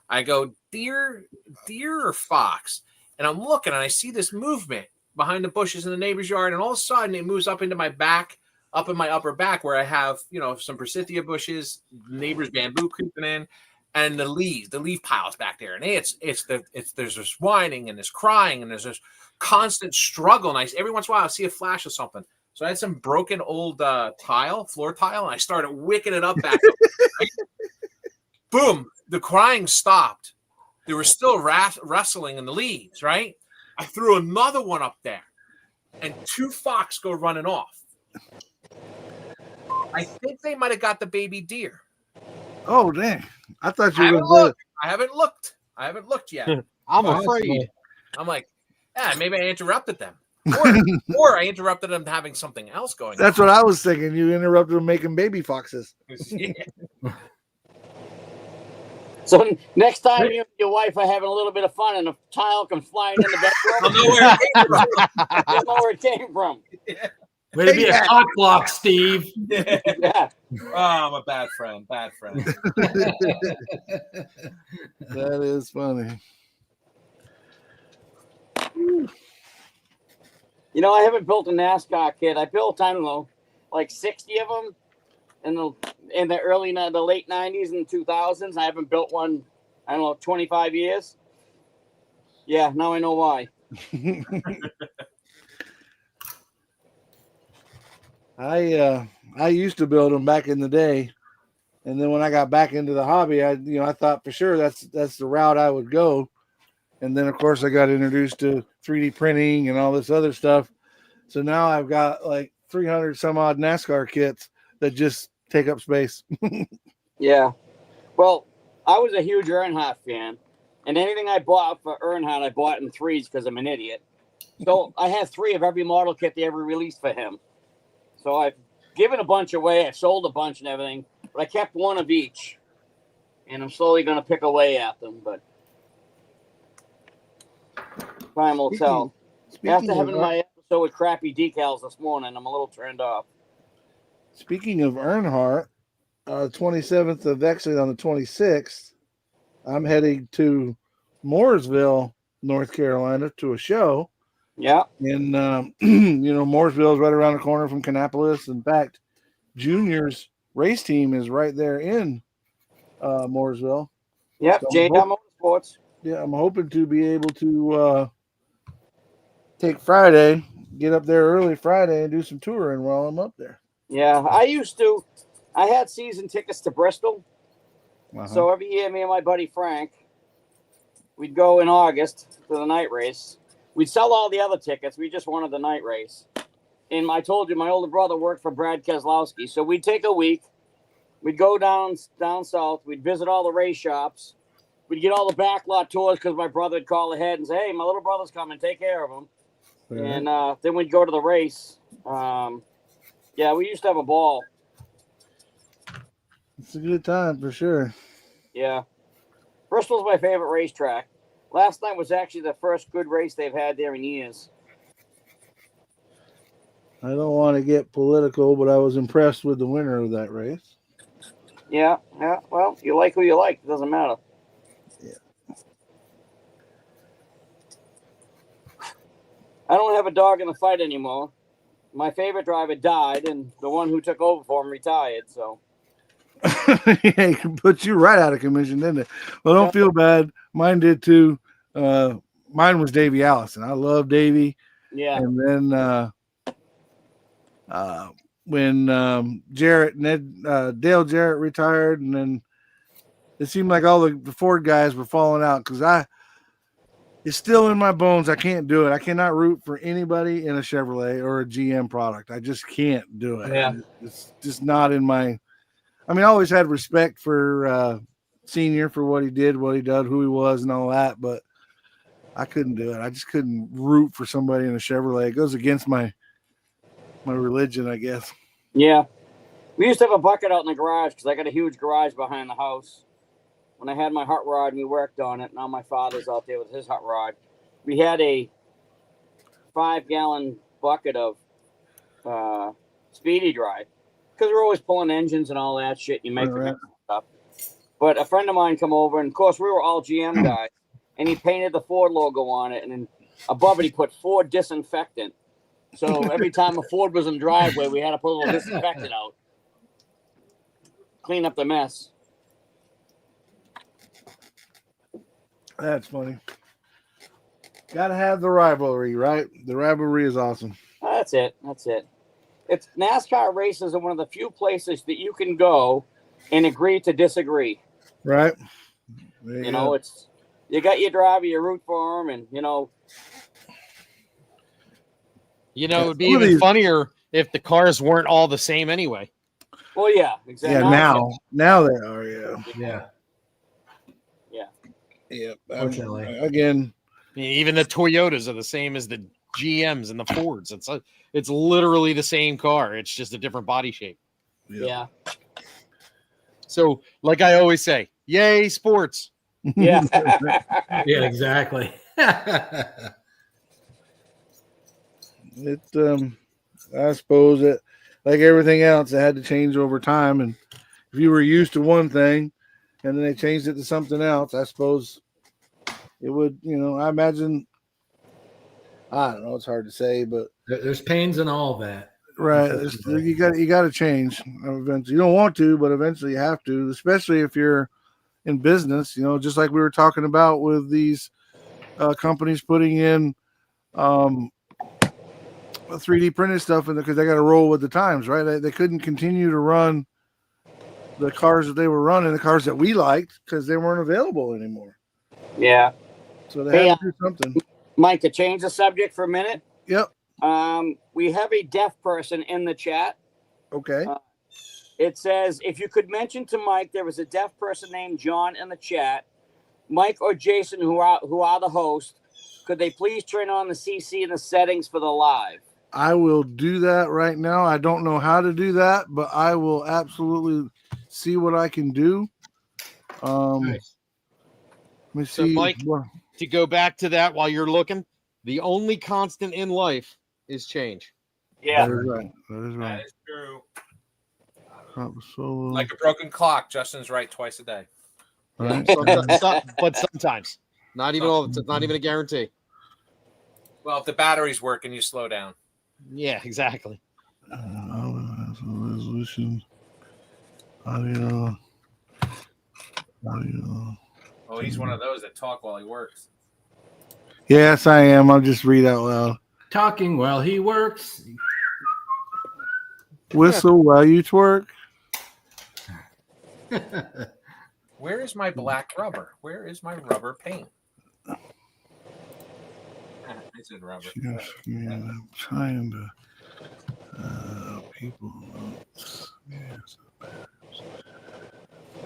I go, deer or fox? And I'm looking, and I see this movement behind the bushes in the neighbor's yard, and all of a sudden it moves up into my back, up in my upper back where I have, some forsythia bushes, neighbor's bamboo creeping in, and the leaf piles back there. And there's this whining and this crying and there's this constant struggle. And every once in a while I see a flash of something. So I had some broken old floor tile, and I started wicking it up back up. Right? Boom, the crying stopped. There was still wrestling in the leaves, right? I threw another one up there, and 2 fox go running off. I think they might have got the baby deer. Oh, dang. I thought you were going to I haven't looked yet. I'm afraid. I'm like, maybe I interrupted them. Or I interrupted them having something else going That's on. What I was thinking. You interrupted them making baby foxes. Yeah. So next time you and your wife are having a little bit of fun and a tile comes flying in the bedroom, I'll know where it came from. you'll know where it came from. Yeah. Way to be a cock block, Steve. Yeah. Oh, I'm a bad friend. That is funny. I haven't built a NASCAR kit. I built, I don't know, like 60 of them in the late 90s and 2000s. I haven't built one, I don't know, 25 years. Yeah, now I know why. I used to build them back in the day, and then when I got back into the hobby, I thought for sure that's the route I would go, and then of course I got introduced to 3D printing and all this other stuff. So now I've got like 300 some odd NASCAR kits that just take up space. Yeah, well, I was a huge Earnhardt fan, and anything I bought for Earnhardt, I bought in threes because I'm an idiot. So I have 3 of every model kit they ever released for him. So I've given a bunch away. I sold a bunch and everything, but I kept 1 of each. And I'm slowly going to pick away at them, but time will tell. After having my episode with crappy decals this morning, I'm a little turned off. Speaking of Earnhardt, 27th of actually on the 26th, I'm heading to Mooresville, North Carolina to a show. Yeah. And, Mooresville is right around the corner from Kannapolis. In fact, Junior's race team is right there in Mooresville. Yep, so J.M. Motorsports. Yeah, I'm hoping to be able to take Friday, get up there early Friday and do some touring while I'm up there. Yeah, I had season tickets to Bristol. Uh-huh. So every year, me and my buddy Frank, we'd go in August to the night race. We'd sell all the other tickets. We just wanted the night race. And I told you, my older brother worked for Brad Keselowski. So we'd take a week. We'd go down south. We'd visit all the race shops. We'd get all the backlot tours because my brother would call ahead and say, hey, my little brother's coming. Take care of him. Yeah. And then we'd go to the race. Yeah, we used to have a ball. It's a good time for sure. Yeah. Bristol's my favorite racetrack. Last night was actually the first good race they've had there in years. I don't want to get political, but I was impressed with the winner of that race. Yeah. Well, you like who you like. It doesn't matter. Yeah. I don't have a dog in the fight anymore. My favorite driver died, and the one who took over for him retired, so. Yeah, he put you right out of commission, didn't it? Well, don't feel bad. Mine did too. Mine was Davey Allison. I love Davey. Yeah. And then when Dale Jarrett retired, and then it seemed like all the Ford guys were falling out because it's still in my bones. I can't do it. I cannot root for anybody in a Chevrolet or a GM product. I just can't do it. Yeah. It's just not in my. I mean, I always had respect for Senior for what he did, what he done, who he was, and all that, but I couldn't do it. I just couldn't root for somebody in a Chevrolet. It goes against my religion, I guess. Yeah. We used to have a bucket out in the garage because I got a huge garage behind the house. When I had my hot rod and we worked on it, now my father's out there with his hot rod. We had a 5-gallon bucket of Speedy Dry because we're always pulling engines and all that shit. You make the stuff. But a friend of mine come over, and of course we were all GM guys, and he painted the Ford logo on it, and then above it he put Ford disinfectant. So every time a Ford was in the driveway, we had to put a little disinfectant out, clean up the mess. That's funny. Gotta have the rivalry, right? The rivalry is awesome. That's it. It's NASCAR races are one of the few places that you can go and agree to disagree. Right. You know, it's you got your driver, you root for him, and it'd be even funnier if the cars weren't all the same anyway. Well, yeah, exactly. Yeah, now they are. Yeah. Fortunately, again, even the Toyotas are the same as the GMs and the Fords. It's literally the same car. It's just a different body shape. Yeah. So, like I always say, yay sports. Yeah. yeah, exactly. I suppose it, like everything else, it had to change over time. And if you were used to one thing and then they changed it to something else, I suppose it would, I imagine, I don't know, it's hard to say, but there's pains in all that. Right. You got to change eventually. You don't want to, but eventually you have to, especially if you're in business, just like we were talking about with these companies putting in 3D printed stuff in because they got to roll with the times, right? They couldn't continue to run the cars that they were running, the cars that we liked, because they weren't available anymore. Yeah. So they had to do something. Mike, to change the subject for a minute. Yep. We have a deaf person in the chat. Okay. It says, if you could mention to Mike, there was a deaf person named John in the chat. Mike or Jason, who are the host, could they please turn on the CC in the settings for the live? I will do that right now. I don't know how to do that, but I will absolutely see what I can do. Nice. Let me see. So, Mike, to go back to that while you're looking, the only constant in life is change. Yeah. That is right. That is true. Solo. Like a broken clock, Justin's right twice a day. Right. But sometimes. Not even all. It's not even a guarantee. Well, if the battery's working, you slow down. Yeah, exactly. Resolution. Audio. Oh, he's one of those that talk while he works. Yes, I am. I'll just read out loud. Talking while he works. Whistle while you twerk. Where is my black rubber? Where is my rubber paint? I said rubber. I'm trying to people. Yes.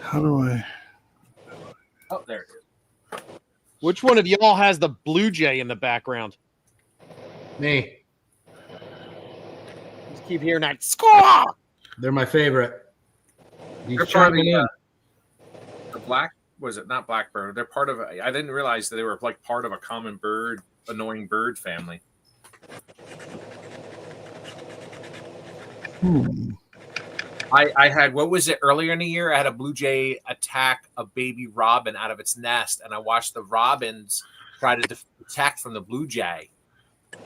How do I? Oh, there it is. Which one of y'all has the Blue Jay in the background? Me. Just keep hearing that score. They're my favorite. They're part of the black. Was it not blackbird? They're part of. I didn't realize that they were like part of a common bird, annoying bird family. I had, what was it, earlier in the year? I had a blue jay attack a baby robin out of its nest, and I watched the robins try to attack from the blue jay,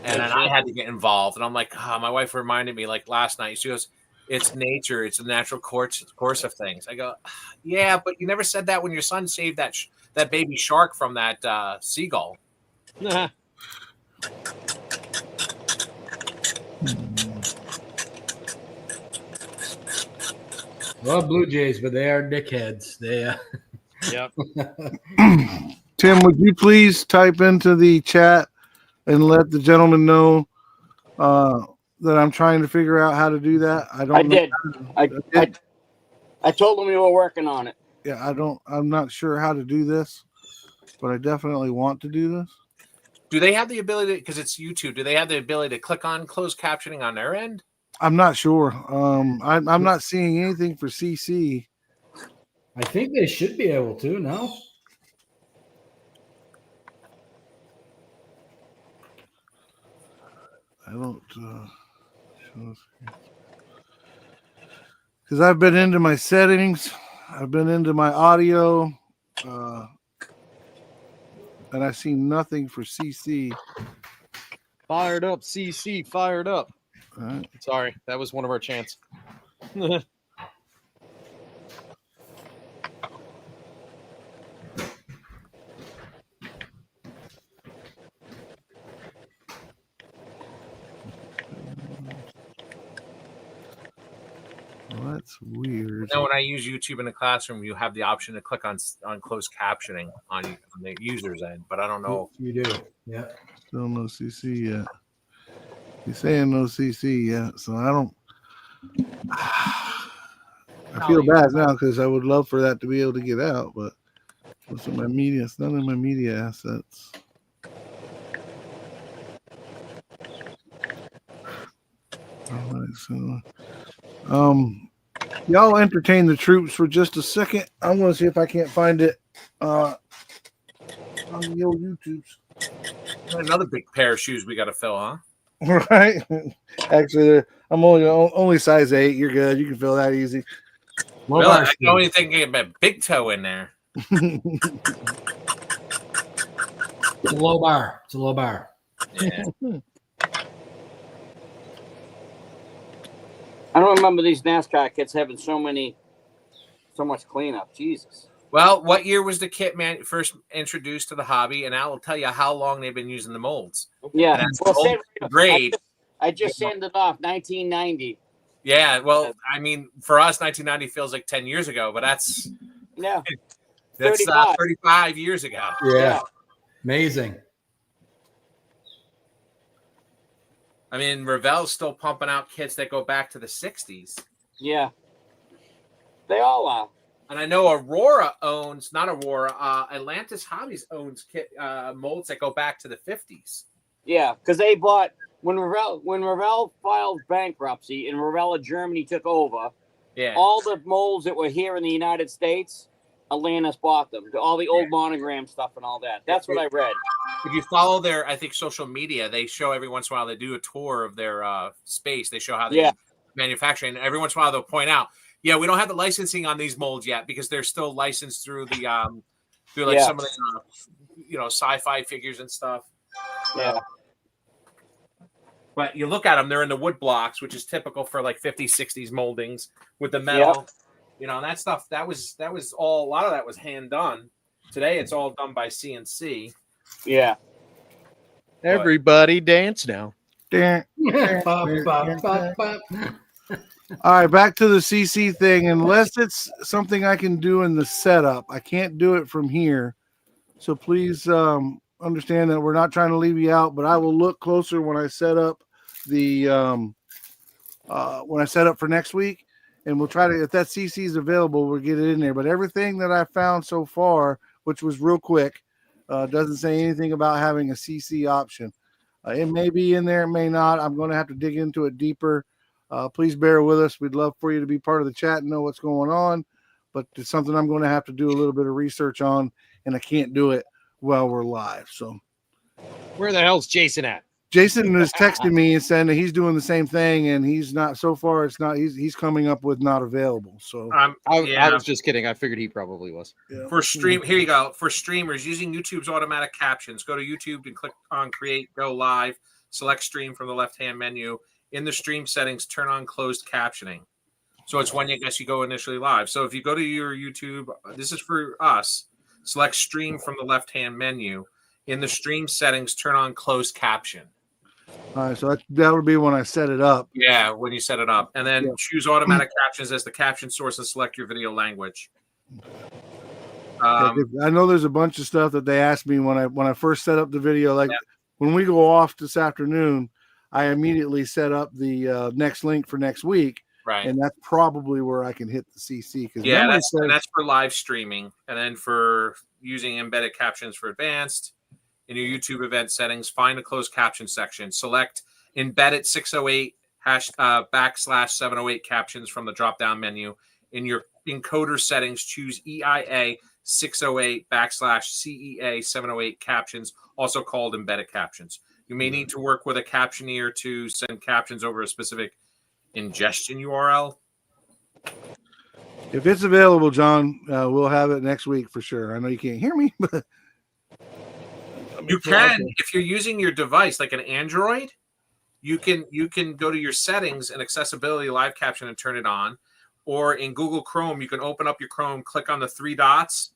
and then I had to get involved. And I'm like, my wife reminded me, like last night, she goes, "It's nature. It's the natural course of things." I go, "Yeah, but you never said that when your son saved that baby shark from that seagull." Well, Blue Jays, but they are dickheads. They. Yep. Tim, would you please type into the chat and let the gentleman know that I'm trying to figure out how to do that? I don't. I told him we were working on it. Yeah, I'm not sure how to do this, but I definitely want to do this. Do they have the ability, because it's YouTube, do they have the ability to click on closed captioning on their end? I'm not sure. I'm not seeing anything for CC. I think they should be able to. No. I don't. Because I've been into my settings, I've been into my audio, and I see nothing for CC. Fired up, CC, fired up. All right. Sorry, that was one of our chants. Well, that's weird. Now, when I use YouTube in the classroom, you have the option to click on closed captioning on the user's end, but I don't know. You do. Yeah. Still no CC yet. He's saying no CC yet, so I don't. I feel bad now because I would love for that to be able to get out, but what's in my media? It's not in my media assets. All right, so y'all entertain the troops for just a second. I'm going to see if I can't find it on the old YouTubes. Another big pair of shoes we got to fill, huh? Right? Actually, I'm only size 8. You're good. You can fill that easy. Well, I can only think about big toe in there. It's a low bar. It's a low bar. Yeah. I don't remember these NASCAR kits having so much cleanup. Jesus. Well, what year was the kit first introduced to the hobby? And I will tell you how long they've been using the molds. Yeah. Well, grade. I just sanded off 1990. Yeah. Well, I mean, for us, 1990 feels like 10 years ago, but that's 35 years ago. Yeah. Amazing. I mean, Revell's still pumping out kits that go back to the 60s. Yeah. They all are. And I know Atlantis Hobbies owns kit molds that go back to the 50s. Yeah, because they bought when Revell filed bankruptcy and Revell of Germany took over. Yeah, all the molds that were here in the United States, Atlantis bought them. All the old monogram stuff and all that. That's what I read. If you follow their, I think, social media, they show every once in a while they do a tour of their space. They show how they manufacture, and every once in a while they'll point out, yeah, we don't have the licensing on these molds yet because they're still licensed through the some of the sci-fi figures and stuff. Yeah. But you look at them; they're in the wood blocks, which is typical for like 50s, 60s moldings with the metal. Yep. And that stuff that was all. A lot of that was hand done. Today, it's all done by CNC. Yeah. Everybody dance now. All right, back to the CC thing. Unless it's something I can do in the setup, I can't do it from here. So please understand that we're not trying to leave you out, but I will look closer when I set up for next week, and we'll try to, if that CC is available, we'll get it in there. But everything that I found so far, which was real quick, doesn't say anything about having a CC option. It may be in there, it may not. I'm going to have to dig into it deeper. Please bear with us. We'd love for you to be part of the chat and know what's going on, but it's something I'm going to have to do a little bit of research on, and I can't do it while we're live. So, where the hell's Jason at? Jason is texting me and saying that he's doing the same thing, and he's not. So far, it's not. He's coming up with not available. So I was just kidding. I figured he probably was. Yeah. For stream, here you go. For streamers using YouTube's automatic captions, go to YouTube and click on Create, Go Live, select Stream from the left-hand menu. In the stream settings, turn on closed captioning. So it's when you go initially live. So if you go to your YouTube, this is for us. Select Stream from the left-hand menu. In the stream settings, turn on closed caption. All right, so that would be when I set it up. Yeah, when you set it up. And then Yeah. choose automatic captions as the caption source and select your video language. I know there's a bunch of stuff that they asked me when I first set up the video. Like when we go off this afternoon, I immediately set up the next link for next week. Right. And that's probably where I can hit the CC. Yeah, that's for live streaming. And then for using embedded captions for advanced, in your YouTube event settings, find the closed caption section. Select embedded 608 /708 captions from the drop-down menu. In your encoder settings, choose EIA 608 /CEA 708 captions, also called embedded captions. You may need to work with a captioneer to send captions over a specific ingestion URL. If it's available, John, we'll have it next week for sure. I know you can't hear me, but you can, if you're using your device like an Android, you can go to your settings and accessibility live caption and turn it on. Or in Google Chrome, you can open up your Chrome, click on the 3 dots,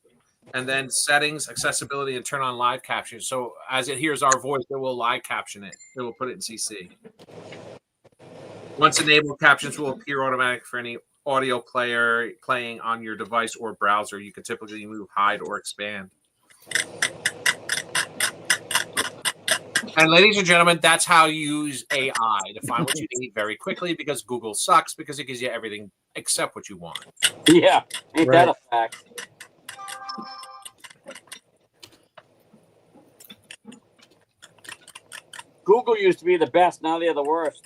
and then settings, accessibility, and turn on live caption. So as it hears our voice, it will live caption it. It will put it in CC. Once enabled, captions will appear automatic for any audio player playing on your device or browser. You can typically move, hide, or expand. And ladies and gentlemen, that's how you use AI to find what you need very quickly, because Google sucks because it gives you everything except what you want. Yeah, ain't that a fact? Google used to be the best. Now they're the worst.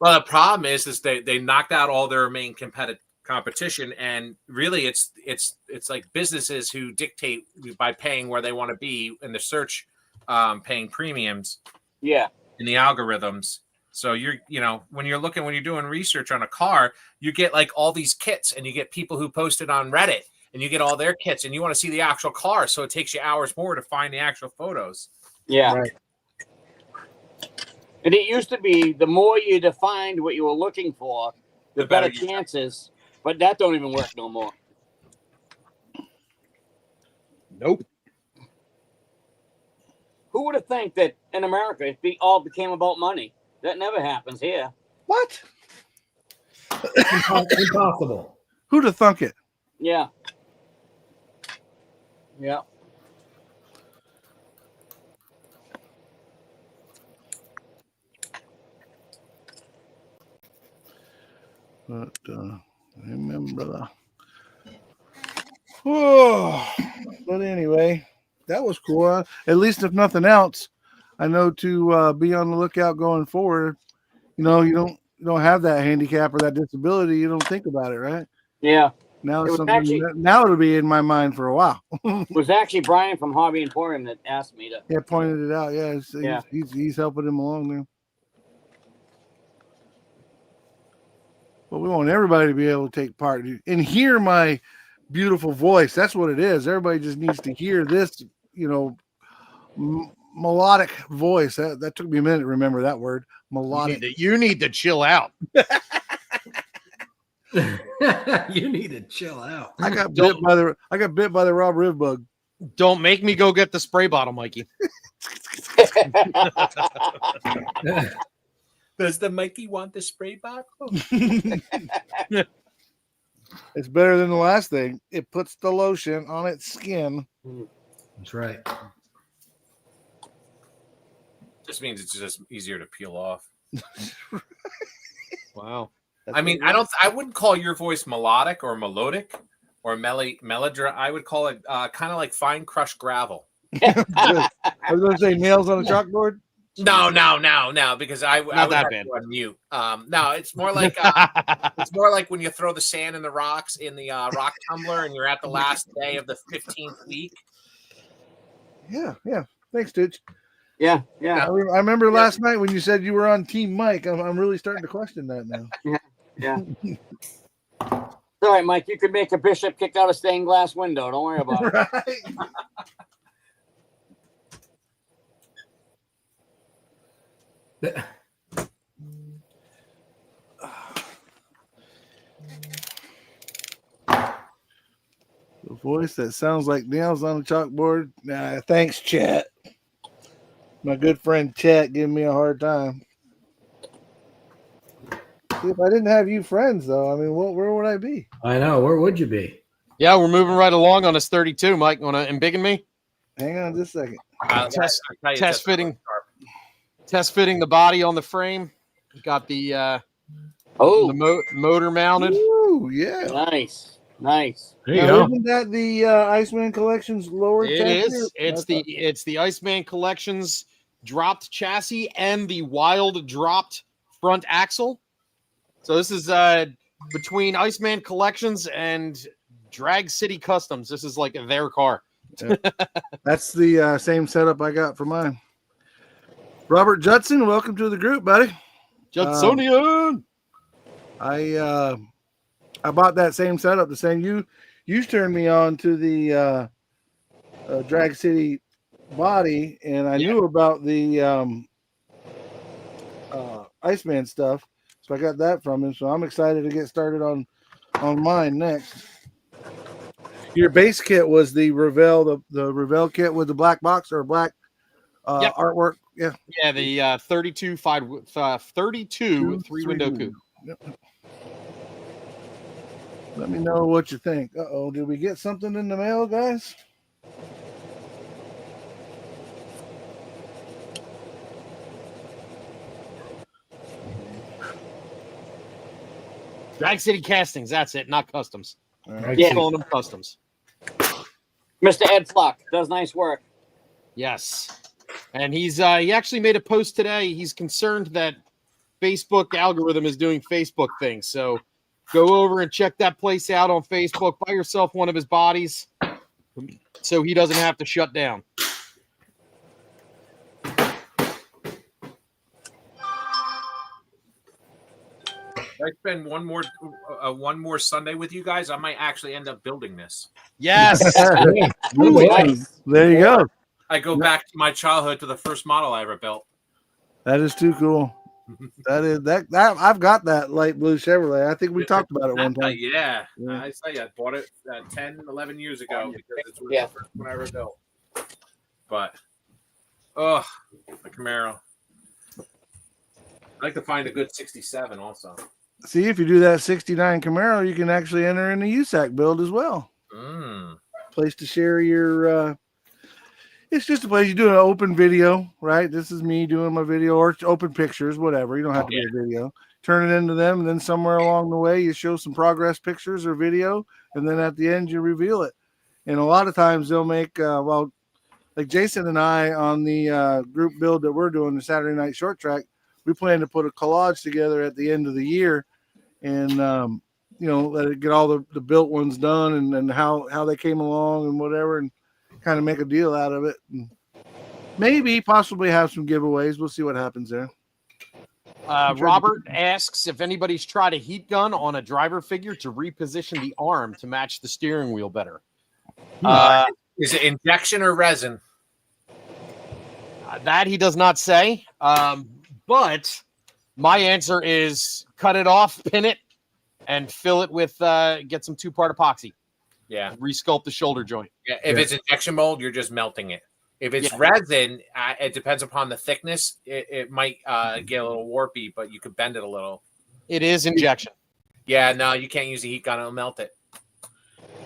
Well, the problem is they knocked out all their main competition, and really it's like businesses who dictate by paying where they want to be in the search, paying premiums. Yeah. In the algorithms. So when you're doing research on a car, you get like all these kits, and you get people who post it on Reddit, and you get all their kits, and you want to see the actual car, so it takes you hours more to find the actual photos. Yeah. Right. And it used to be the more you defined what you were looking for, the better chances. But that don't even work no more. Nope. Who would have think that in America it all became about money? That never happens here. What? Impossible. Who'd have thunk it? Yeah. Yeah. But remember. Oh, but anyway, that was cool. At least if nothing else, I know to be on the lookout going forward. You don't have that handicap or that disability. You don't think about it, right? Yeah. Now it's something. Now it'll be in my mind for a while. It was actually Brian from Hobby Emporium that asked me to. Yeah, pointed it out. Yeah, he's helping him along there. But we want everybody to be able to take part and hear my beautiful voice. That's what it is. Everybody just needs to hear this, melodic voice. That took me a minute to remember that word. Melodic. You need to chill out. You need to chill out. I got bit by the Rob Riv bug. Don't make me go get the spray bottle, Mikey. Does the Mikey want the spray bottle? It's better than the last thing. It puts the lotion on its skin. That's right. Just means it's just easier to peel off. Wow. I mean, I wouldn't call your voice melodic or melodic or melodra. I would call it kind of like fine crushed gravel. I was going to say nails on a chalkboard. No, because I would have to unmute. No, it's more like when you throw the sand in the rocks in the rock tumbler, and you're at the last day of the 15th week. Yeah. Thanks, Stitch. Yeah. I remember last night when you said you were on Team Mike. I'm really starting to question that now. Yeah. All right, Mike. You could make a bishop kick out a stained glass window. Don't worry about it. Right. The voice that sounds like nails on a chalkboard. Thanks, Chat. My good friend Chat giving me a hard time. If I didn't have you friends, though, I mean, where would I be? I know. Where would you be? Yeah, we're moving right along on this 32. Mike, want to embiggen me? Hang on just a second. Test fitting the body on the frame. Got the motor mounted. Ooh, yeah. Nice. Nice. There you Now, go. isn't that the Iceman Collection's lower It chassis? is. It's the Iceman Collections dropped chassis and the Wild dropped front axle. So this is between Iceman Collections and Drag City Customs. This is like their car. Yeah. That's the same setup I got for mine. Robert Judson, welcome to the group, buddy. Judsonian. I bought that same setup. The same you turned me on to the Drag City body, and I knew about the Iceman stuff, so I got that from him. So I'm excited to get started on mine next. Your base kit was the Revell, the Revell kit with the black box or black artwork. Yeah. Yeah, the 32 three-window coupe. Yep. Let me know what you think. Uh-oh, did we get something in the mail, guys? Drag City Castings, that's it, not customs. Right. Yeah. Calling them customs. Mr. Ed Flock does nice work. Yes. And he actually made a post today. He's concerned that Facebook algorithm is doing Facebook things. So go over and check that place out on Facebook. Buy yourself one of his bodies so he doesn't have to shut down. If I spend one more Sunday with you guys, I might actually end up building this. Yes. Nice. There you go. I go back to my childhood to the first model I ever built. That is too cool. That I've got that light blue Chevrolet. I think we talked about it one time. Yeah. Yeah. I tell you, I bought it 10, 11 years ago because it was the first one I ever built. But, the Camaro. I'd like to find a good 67 also. See, if you do that 69 Camaro, you can actually enter in the USAC build as well. Place to share your it's just a place you do an open video, right? This is me doing my video, or open pictures, whatever. You don't have to be a video. Turn it into them, and then somewhere along the way you show some progress pictures or video, and then at the end you reveal it. And a lot of times they'll make like Jason and I on the group build that we're doing, the Saturday Night Short Track, we plan to put a collage together at the end of the year, and let it get all the built ones done and how they came along and whatever, and kind of make a deal out of it, and maybe possibly have some giveaways. We'll see what happens there. Robert asks if anybody's tried a heat gun on a driver figure to reposition the arm to match the steering wheel better. Is it injection or resin? That he does not say. But my answer is cut it off, pin it, and fill it with get some 2-part epoxy. Yeah. Resculpt the shoulder joint. Yeah. If it's injection mold, you're just melting it. If it's resin, it depends upon the thickness. It might get a little warpy, but you could bend it a little. It is injection. Yeah, no, you can't use a heat gun. It'll melt it.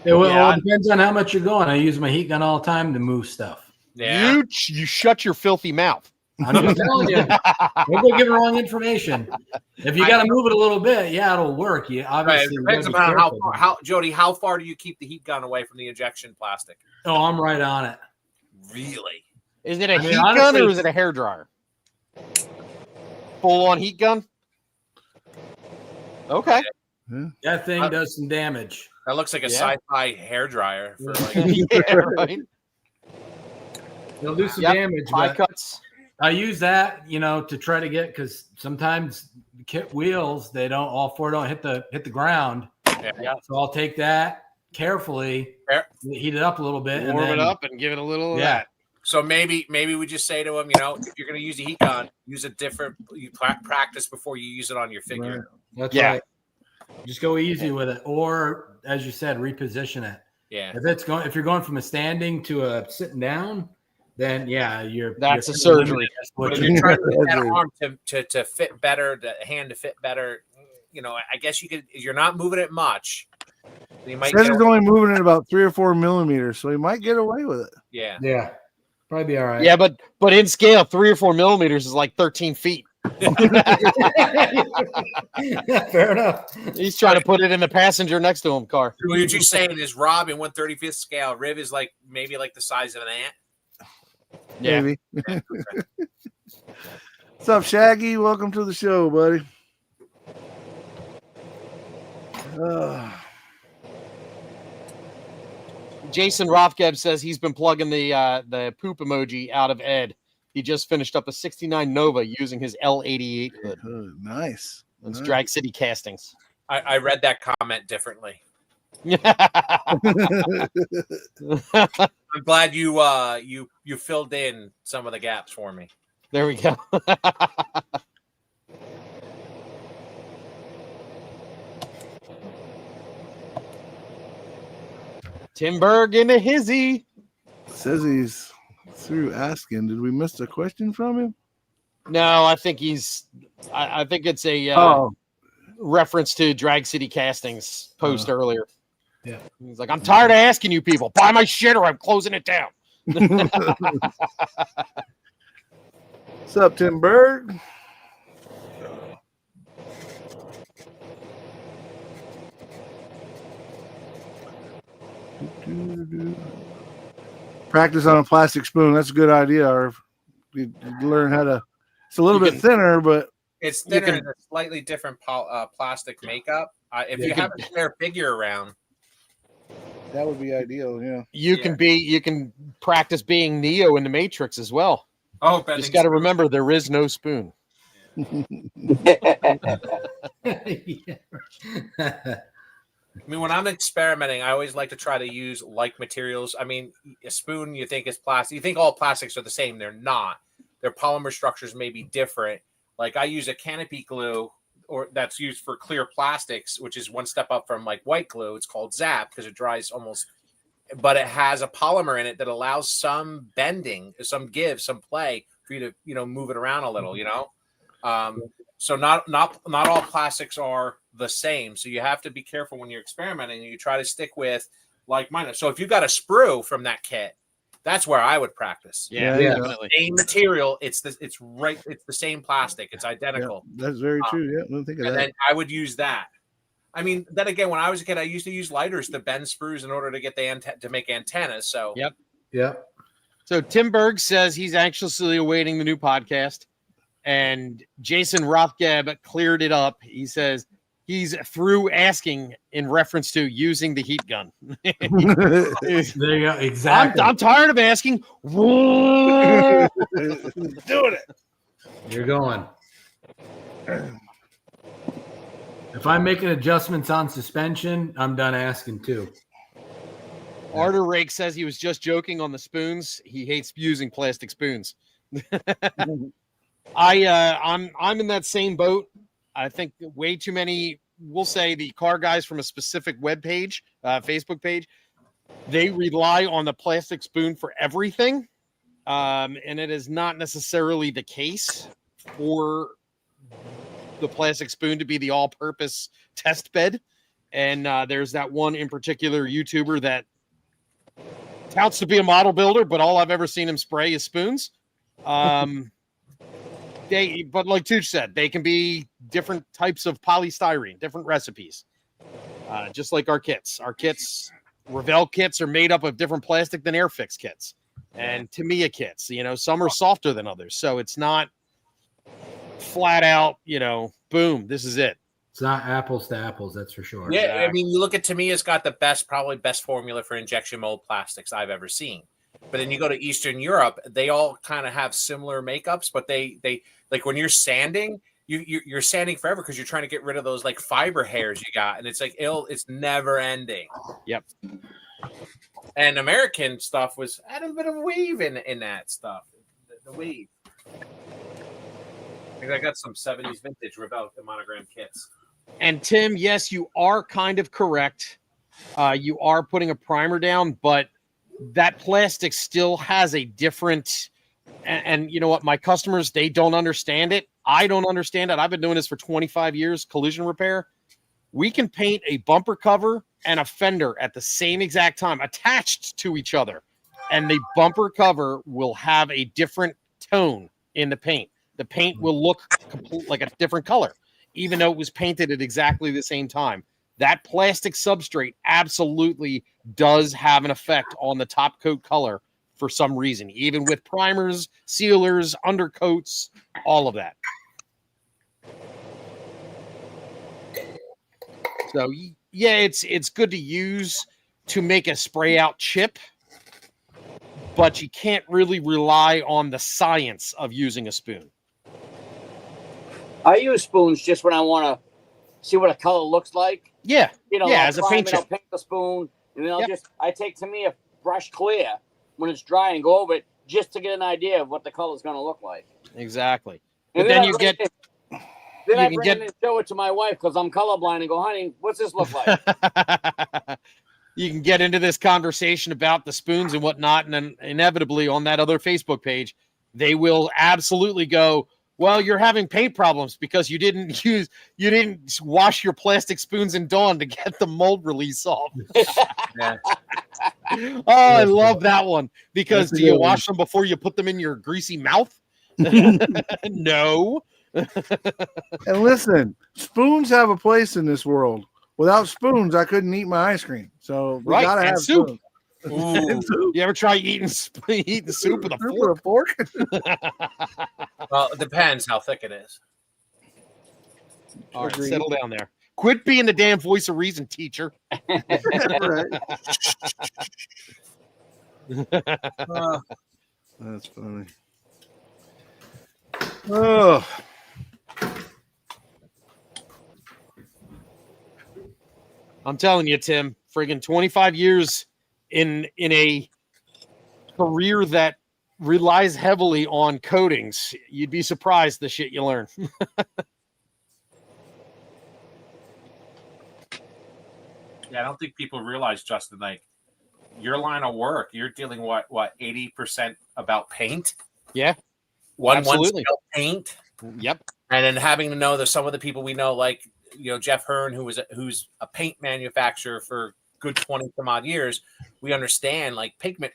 It depends on how much you're going. I use my heat gun all the time to move stuff. Yeah. You shut your filthy mouth. I'm just telling you. Don't go giving wrong information. If you got to move it a little bit, it'll work. You obviously it depends upon how Jody, how far do you keep the heat gun away from the injection plastic? Oh, I'm right on it. Really? Is it a heat gun or is it a hair dryer? Full on heat gun? Okay. That thing does some damage. That looks like a sci-fi hair dryer. For right. It'll do some damage. High cuts. I use that, to try to get, because sometimes the kit wheels, all four don't hit the ground. Yeah. So I'll take that carefully, heat it up a little bit, warm it up, and give it a little of that. So maybe we just say to him, if you're going to use a heat gun, use a different. You practice before you use it on your figure. Right. That's right. Just go easy with it, or as you said, reposition it. Yeah. If you're going from a standing to a sitting down, then that's a surgery. But if you're trying to get that arm to fit better, the hand to fit better, I guess you could. You're not moving it much. You might Says get he's only moving it about 3 or 4 millimeters, so he might get away with it. yeah. Yeah. Probably be all right. Yeah, but in scale, 3 or 4 millimeters is like 13 feet. Fair enough. He's trying to put it in the passenger next to him car. What you're saying is Rob in 1/35th scale, Riv is like maybe like the size of an ant. Yeah. Maybe. What's up, Shaggy? Welcome to the show, buddy. Jason Rothgeb says he's been plugging the poop emoji out of Ed. He just finished up a 69 Nova using his L88 hood. Nice. It's Nice. Drag City Castings. I read that comment differently. I'm glad you filled in some of the gaps for me. There we go. Tim Berg into hizzy. Says he's through asking. Did we miss a question from him? No, I think I think it's a reference to Drag City Castings post earlier. Yeah. He's like, I'm tired of asking you people. Buy my shit or I'm closing it down. What's up, Tim Berg? Practice on a plastic spoon. That's a good idea. Or you learn how to. It's a little bit thinner, but it's thinner and a slightly different plastic makeup. If you have a spare figure around, that would be ideal. Yeah. You can practice being Neo in the Matrix as well. Oh, just got to remember there is no spoon. I mean, when I'm experimenting, I always like to try to use like materials. I mean, a spoon you think is plastic. You think all plastics are the same. They're not. Their polymer structures may be different. Like I use a canopy glue or that's used for clear plastics, which is one step up from like white glue. It's called Zap because it dries almost, but it has a polymer in it that allows some bending, some give, some play for you to, move it around a little, So not all plastics are the same. So you have to be careful when you're experimenting. You try to stick with like mine. So if you got a sprue from that kit, that's where I would practice. Yeah, definitely. Same material. It's the same plastic. It's identical. Yeah, that's very true. Yeah, I don't think of that. And then I would use that. I mean, then again, when I was a kid, I used to use lighters to bend sprues in order to get to make antennas. So Yep. So Tim Berg says he's anxiously awaiting the new podcast. And Jason Rothgeb cleared it up. He says he's through asking in reference to using the heat gun. There you go. Exactly. I'm tired of asking. Doing it. You're going. If I'm making adjustments on suspension, I'm done asking too. Arter Rake says he was just joking on the spoons. He hates using plastic spoons. I'm in that same boat. I think way too many, we'll say the car guys from a specific web page, Facebook page, they rely on the plastic spoon for everything. And it is not necessarily the case for the plastic spoon to be the all-purpose test bed. And there's that one in particular YouTuber that touts to be a model builder, but all I've ever seen him spray is spoons. But like Tooch said, they can be different types of polystyrene, different recipes. Just like our kits. Our kits, Revell kits are made up of different plastic than Airfix kits. And Tamiya kits, some are softer than others. So it's not flat out, boom, this is it. It's not apples to apples, that's for sure. Yeah, I mean, you look at Tamiya's got the probably best formula for injection mold plastics I've ever seen. But then you go to Eastern Europe, they all kind of have similar makeups, but they like when you're sanding, you're sanding forever because you're trying to get rid of those like fiber hairs you got, and it's like it's never ending. Yep. And American stuff had a bit of weave in that stuff, the weave. I think I got some 70s vintage Revell monogram kits. And Tim, yes, you are kind of correct. You are putting a primer down, but that plastic still has a different, and you know what, my customers, they don't understand it. I don't understand it. I've been doing this for 25 years, collision repair. We can paint a bumper cover and a fender at the same exact time, attached to each other. And the bumper cover will have a different tone in the paint. The paint will look like a different color, even though it was painted at exactly the same time. That plastic substrate absolutely does have an effect on the top coat color for some reason, even with primers, sealers, undercoats, all of that. So yeah, it's good to use to make a spray out chip, but you can't really rely on the science of using a spoon. I use spoons just when I want to see what a color looks like. Yeah, I'll as a paint chip. I'll paint the spoon, and then I take to me a brush clear when it's dry and go over it just to get an idea of what the color's going to look like. Exactly. And but then you get. Then I bring it and show it to my wife because I'm colorblind and go, honey, what's this look like? You can get into this conversation about the spoons and whatnot, and then inevitably on that other Facebook page, they will absolutely go, well, you're having paint problems because you didn't wash your plastic spoons in Dawn to get the mold release off. Yeah. Oh, I love that one. Because do you wash them before you put them in your greasy mouth? No. And listen, spoons have a place in this world. Without spoons, I couldn't eat my ice cream. So we gotta have soup. And soup. You ever try eating soup with a fork? Well, it depends how thick it is. All right, settle down there. Quit being the damn voice of reason, teacher. That's funny. Oh. I'm telling you, Tim, friggin' 25 years in a career that relies heavily on coatings. You'd be surprised the shit you learn. Yeah, I don't think people realize, Justin, like your line of work, you're dealing what 80% about paint. Yeah, one paint. Yep. And then having to know that some of the people we know, like Jeff Hearn, who's a paint manufacturer for good 20 some odd years, we understand like pigment.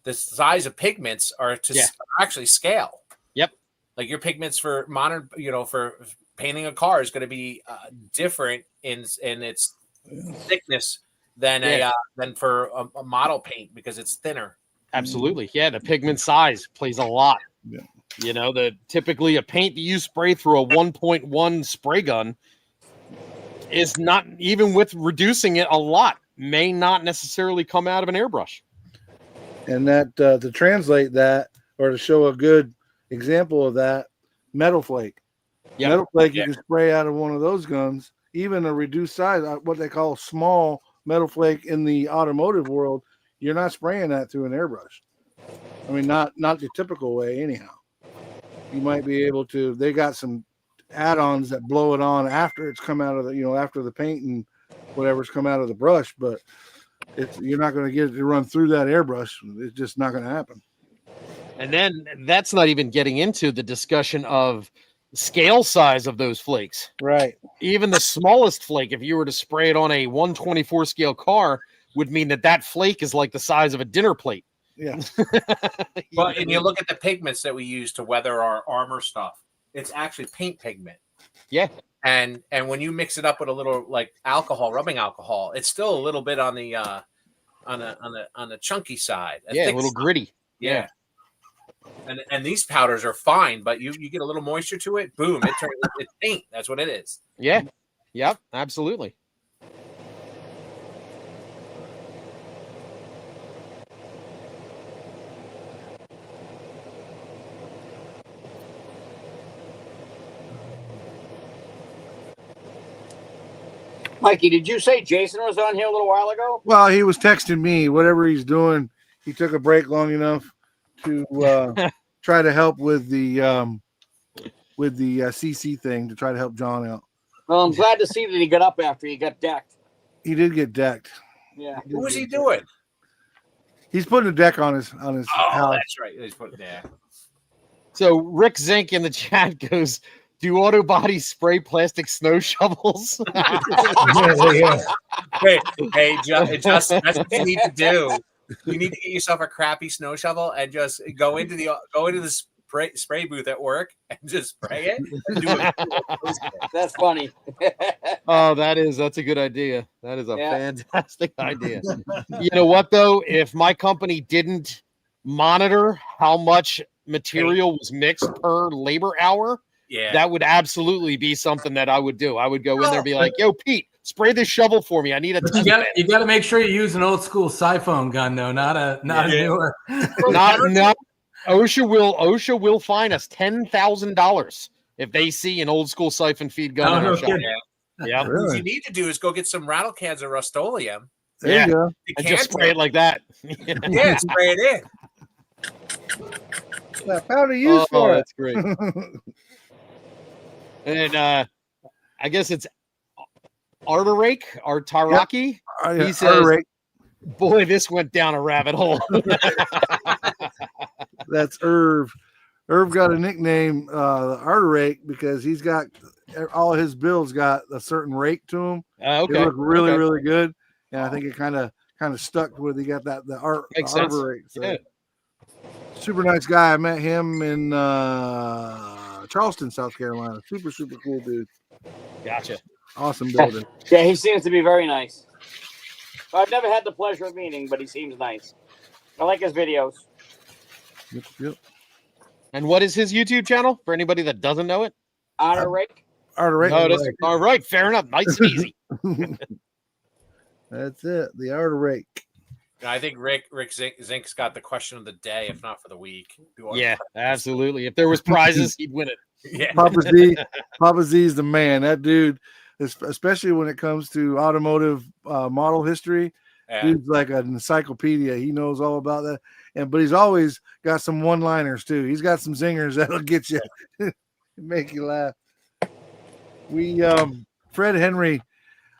The size of pigments are to actually scale. Yep. Like your pigments for modern, for painting a car is going to be different in its thickness than than for a model paint because it's thinner. Absolutely. Yeah, the pigment size plays a lot. Yeah. Typically a paint that you spray through a 1.1 spray gun is not, even with reducing it a lot, may not necessarily come out of an airbrush. And that to translate that, or to show a good example of that, metal flake. Yep. Metal flake you can spray out of one of those guns, even a reduced size, what they call small metal flake in the automotive world. You're not spraying that through an airbrush. I mean, not the typical way anyhow. You might be able to, they got some add-ons that blow it on after it's come out of the, after the paint and whatever's come out of the brush, but you're not going to get it to run through that airbrush. It's just not going to happen. And then that's not even getting into the discussion of scale size of those flakes. Right. Even the smallest flake, if you were to spray it on a 124 scale car, would mean that flake is like the size of a dinner plate. Yeah. Well, and you look at the pigments that we use to weather our armor stuff. It's actually paint pigment. Yeah. And when you mix it up with a little like alcohol, rubbing alcohol, it's still a little bit on the chunky side. A little gritty. Yeah. And these powders are fine, but you get a little moisture to it, boom, it's paint. That's what it is. Yeah. Yep, absolutely. Mikey, did you say Jason was on here a little while ago? Well, he was texting me. Whatever he's doing, he took a break long enough to try to help with the CC thing, to try to help John out. Well, I'm glad to see that he got up after he got decked. He did get decked. Yeah. What was he doing? He's putting a deck on his house. That's right. He's putting there. So Rick Zink in the chat goes, Do auto bodies spray plastic snow shovels? Hey, Justin, that's what you need to do. You need to get yourself a crappy snow shovel and just go into the spray booth at work and just spray it. And do it. That's funny. Oh, that's a good idea. That is a fantastic idea. You know what though? If my company didn't monitor how much material was mixed per labor hour, that would absolutely be something that I would do. I would go in there and be like, "Yo, Pete, spray this shovel for me. I need a test bed." You got to make sure you use an old school siphone gun though, not a newer. Not OSHA will fine us $10,000 if they see an old school siphon feed gun in our shop. Yeah. Really? What you need to do is go get some rattle cans of Rust-Oleum. There you go. And just spray it like that. Yeah, spray it in. How to use for it? That's great. And I guess it's Artaraki. Yep. He says, "Boy, this went down a rabbit hole." That's Irv. Irv got a nickname, Artarake, because he's got all his builds got a certain rake to them. Okay, they look really, really good, and I think it kind of stuck with. He got the arbor rake. So. Yeah. Super nice guy. I met him in Charleston, South Carolina. Super cool dude. Gotcha. Awesome builder. Yeah, he seems to be very nice. I've never had the pleasure of meeting, but he seems nice. I like his videos. Yep. And what is his YouTube channel for anybody that doesn't know it? Artarake. Artarake. All right, fair enough. Nice and easy. That's it. The Artarake. I think Rick Zink's got the question of the day, if not for the week. Yeah, absolutely. If there was prizes, he'd win it. Yeah. Papa Z is the man. That dude, especially when it comes to automotive model history, dude's like an encyclopedia. He knows all about that. But he's always got some one-liners too. He's got some zingers that'll get you, make you laugh. We Fred Henry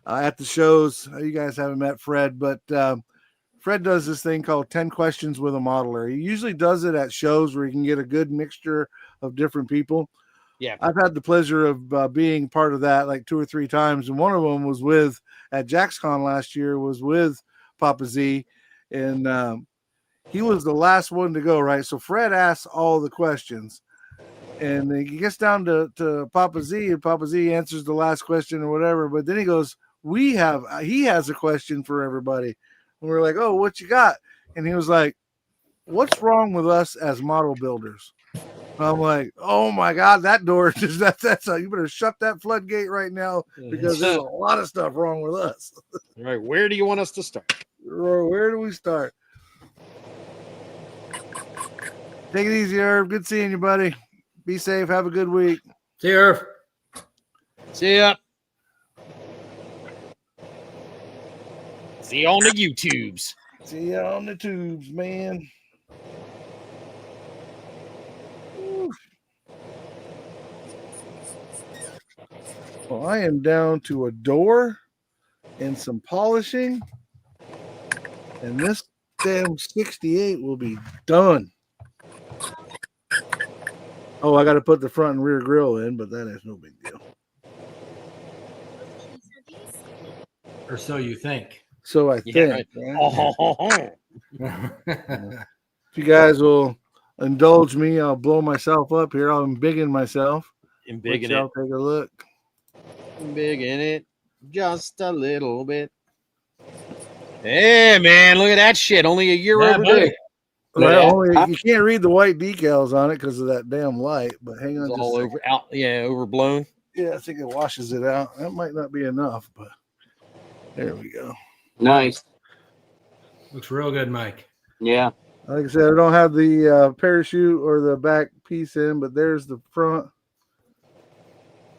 at the shows. You guys haven't met Fred, but Fred does this thing called 10 questions with a modeler. He usually does it at shows where you can get a good mixture of different people. Yeah. I've had the pleasure of being part of that like 2 or 3 times. And one of them was at JaxCon last year, was with Papa Z. And he was the last one to go, right? So Fred asks all the questions. And he gets down to Papa Z, and Papa Z answers the last question or whatever. But then he goes, he has a question for everybody. And we're like, "Oh, what you got?" And he was like, "What's wrong with us as model builders?" And I'm like, "Oh my God, that door just that's you better shut that floodgate right now, because there's a lot of stuff wrong with us." All right, where do you want us to start? Where do we start? Take it easy, Irv. Good seeing you, buddy. Be safe. Have a good week. See you, Irv. See ya. See you on the YouTubes. See you on the tubes, man. Woo. Well, I am down to a door and some polishing, and this damn 68 will be done. Oh, I got to put the front and rear grille in, but that is no big deal. Or so you think. So I think. Right. Right? If you guys will indulge me, I'll blow myself up here. I'm bigging myself. Take a look. Big in it, just a little bit. Hey, man, look at that shit. Only a year overdue. Well, you can't read the white decals on it because of that damn light. But hang on, it's all overblown. Yeah, I think it washes it out. That might not be enough, but there we go. Nice. Looks real good, Mike. Yeah. Like I said, I don't have the parachute or the back piece in, but there's the front.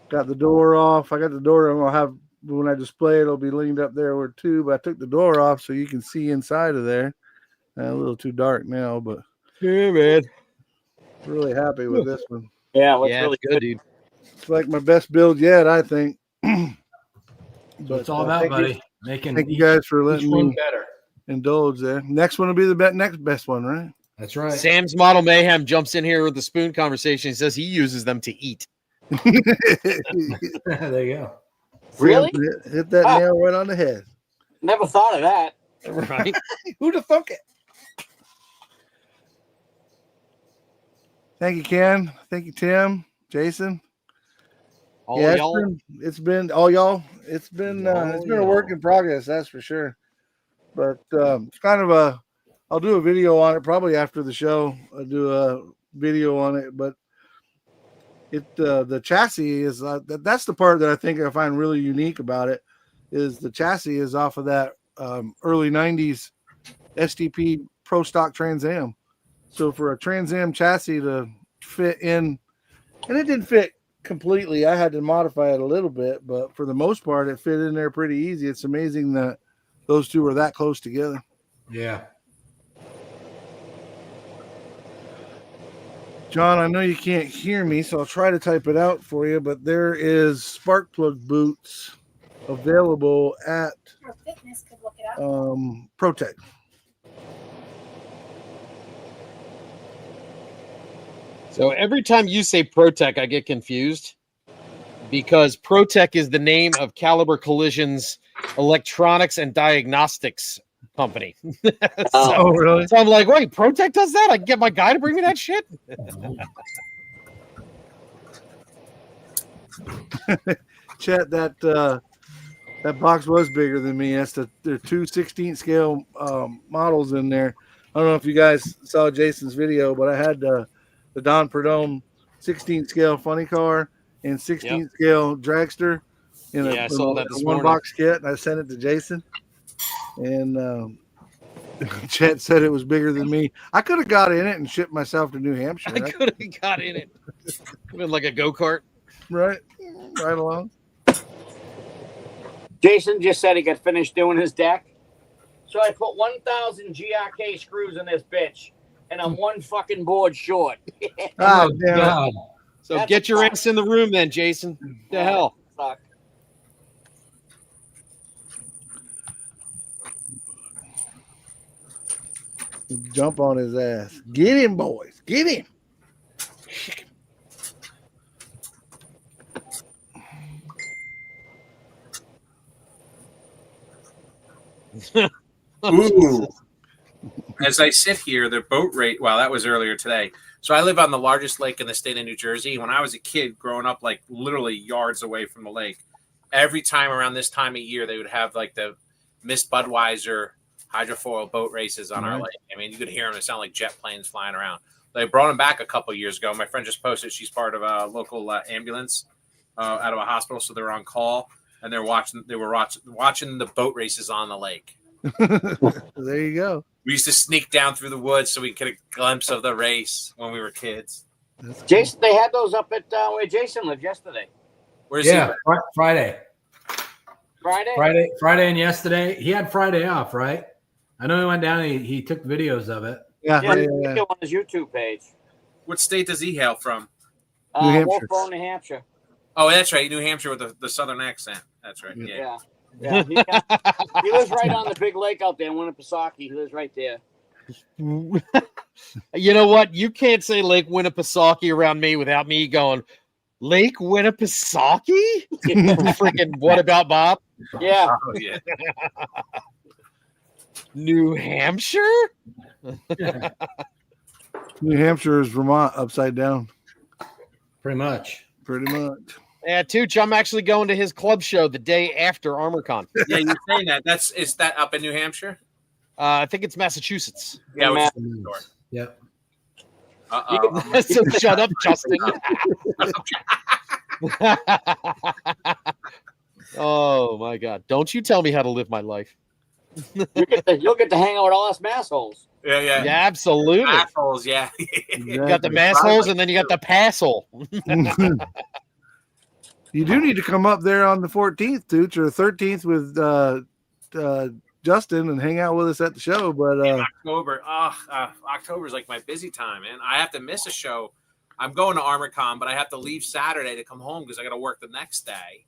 Got the door off. I got the door. I'm gonna have, when I display it, it'll be leaned up there or two. But I took the door off so you can see inside of there. A little too dark now, but yeah, man, really happy with this one. Yeah, really good, dude. It's like my best build yet, I think. But it's all about, buddy. Thank you guys for letting me better. Indulge there. Next one will be the next best one, right? That's right. Sam's Model Mayhem jumps in here with the spoon conversation. He says he uses them to eat. There you go. Really? Hit that nail right on the head. Never thought of that. Right. Who'd have thunk it? Thank you, Ken. Thank you, Tim, Jason. All yeah, y'all. it's been all y'all. It's been a work in progress, that's for sure. But it's kind of I'll do a video on it probably after the show. I'll do a video on it, but the chassis is that's the part that I think I find really unique about it. Is the chassis is off of that early '90s STP Pro Stock Trans Am. So for a Trans Am chassis to fit in, and it didn't fit completely. I had to modify it a little bit, but for the most part, it fit in there pretty easy. It's amazing that those two are that close together. Yeah. John, I know you can't hear me, so I'll try to type it out for you, but there is spark plug boots available at ProTech. So every time you say ProTech, I get confused because ProTech is the name of Caliber Collision's electronics and diagnostics company. Oh, really? So I'm like, wait, ProTech does that? I can get my guy to bring me that shit? Chet, that box was bigger than me. That's there are two 16 scale models in there. I don't know if you guys saw Jason's video, but I had the Don Perdome 16 scale funny car and 16 scale dragster in I saw that this one morning. box kit, and I sent it to Jason. And Chet said it was bigger than me. I could have got in it and shipped myself to New Hampshire. I could have got in it. Been like a go-kart. Right along. Jason just said he got finished doing his deck. So I put 1,000 GRK screws in this bitch, and I'm one fucking board short. Oh, damn. God. So That's get a your fuck. ass in the room then, Jason. The hell? Fuck. Jump on his ass. Get him, boys. Get him. Ooh. As I sit here, the boat rate, well, that was earlier today. So I live on the largest lake in the state of New Jersey. When I was a kid growing up, like literally yards away from the lake, every time around this time of year, they would have like the Miss Budweiser hydrofoil boat races on our lake. I mean, you could hear them. It sounded like jet planes flying around. They brought them back a couple of years ago. My friend just posted she's part of a local ambulance out of a hospital, so they're on call and they were watching the boat races on the lake. There you go. We used to sneak down through the woods so we could get a glimpse of the race when we were kids. Jason, they had those up at where Jason lived yesterday. Where's he? Friday Friday? and yesterday. He had Friday off, right? I know he went down and he took videos of it. Yeah. On his YouTube page. What state does he hail from? New Hampshire. Wolfboro, New Hampshire. Oh, that's right. New Hampshire with the southern accent. That's right. Yeah. Yeah. He lives right on the big lake out there in Winnipesaukee. He lives right there. You know what? You can't say Lake Winnipesaukee around me without me going, Lake Winnipesaukee? Freaking what about Bob? Yeah. Oh, yeah. New Hampshire? New Hampshire is Vermont upside down. Pretty much. Yeah, Tooch, I'm actually going to his club show the day after ArmorCon. Yeah, you're saying that. Is that up in New Hampshire? I think it's Massachusetts. Yeah. Yep. So shut up, Justin. Oh, my God. Don't you tell me how to live my life. You'll get to hang out with all us massholes. Yeah, absolutely. Assholes, yeah. You got the massholes and then you got the passhole. You do need to come up there on the 14th, Tooch, or 13th with Justin and hang out with us at the show. But October is like my busy time, man. I have to miss a show. I'm going to ArmorCon, but I have to leave Saturday to come home because I got to work the next day.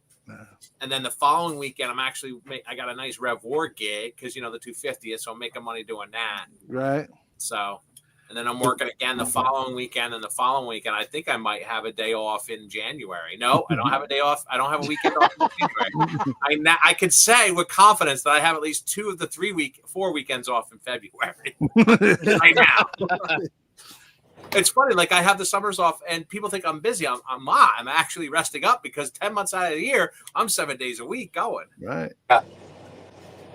And then the following weekend, I got a nice Rev War gig because, the 250th, so I'm making money doing that. Right. So And then I'm working again the following weekend and the following weekend. I think I might have a day off in January. No, I don't have a day off. I don't have a weekend off in January. I could say with confidence that I have at least 2 of the 4 weekends off in February right now. It's funny, like I have the summers off, and people think I'm busy. I'm not. I'm actually resting up because 10 months out of the year, I'm 7 days a week going. Right.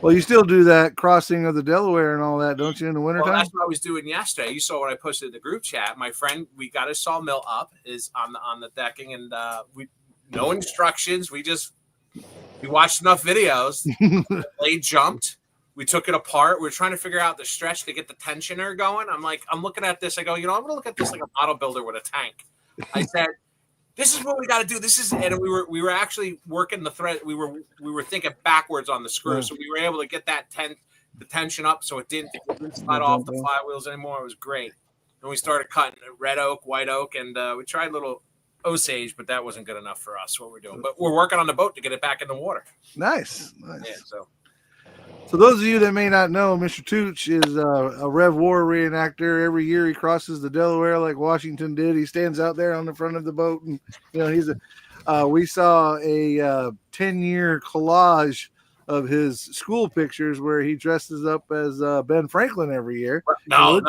Well, you still do that crossing of the Delaware and all that, don't you, in the wintertime? Well, that's what I was doing yesterday. You saw what I posted in the group chat. My friend, we got his sawmill up, is on the decking, and we no instructions. We watched enough videos. The blade jumped. We took it apart. We were trying to figure out the stretch to get the tensioner going. I'm looking at this. I go, I'm going to look at this like a model builder with a tank. I said, this is what we got to do. And we were actually working the thread. We were thinking backwards on the screw. So we were able to get the tension up so it didn't slide off the flywheels anymore. It was great. And we started cutting red oak, white oak, and we tried little Osage, but that wasn't good enough for us, what we're doing. But we're working on the boat to get it back in the water. Nice. Yeah, So those of you that may not know, Mr. Tooch is a Rev War reenactor. Every year he crosses the Delaware like Washington did. He stands out there on the front of the boat, and he's we saw a 10-year collage of his school pictures where he dresses up as Ben Franklin every year. No,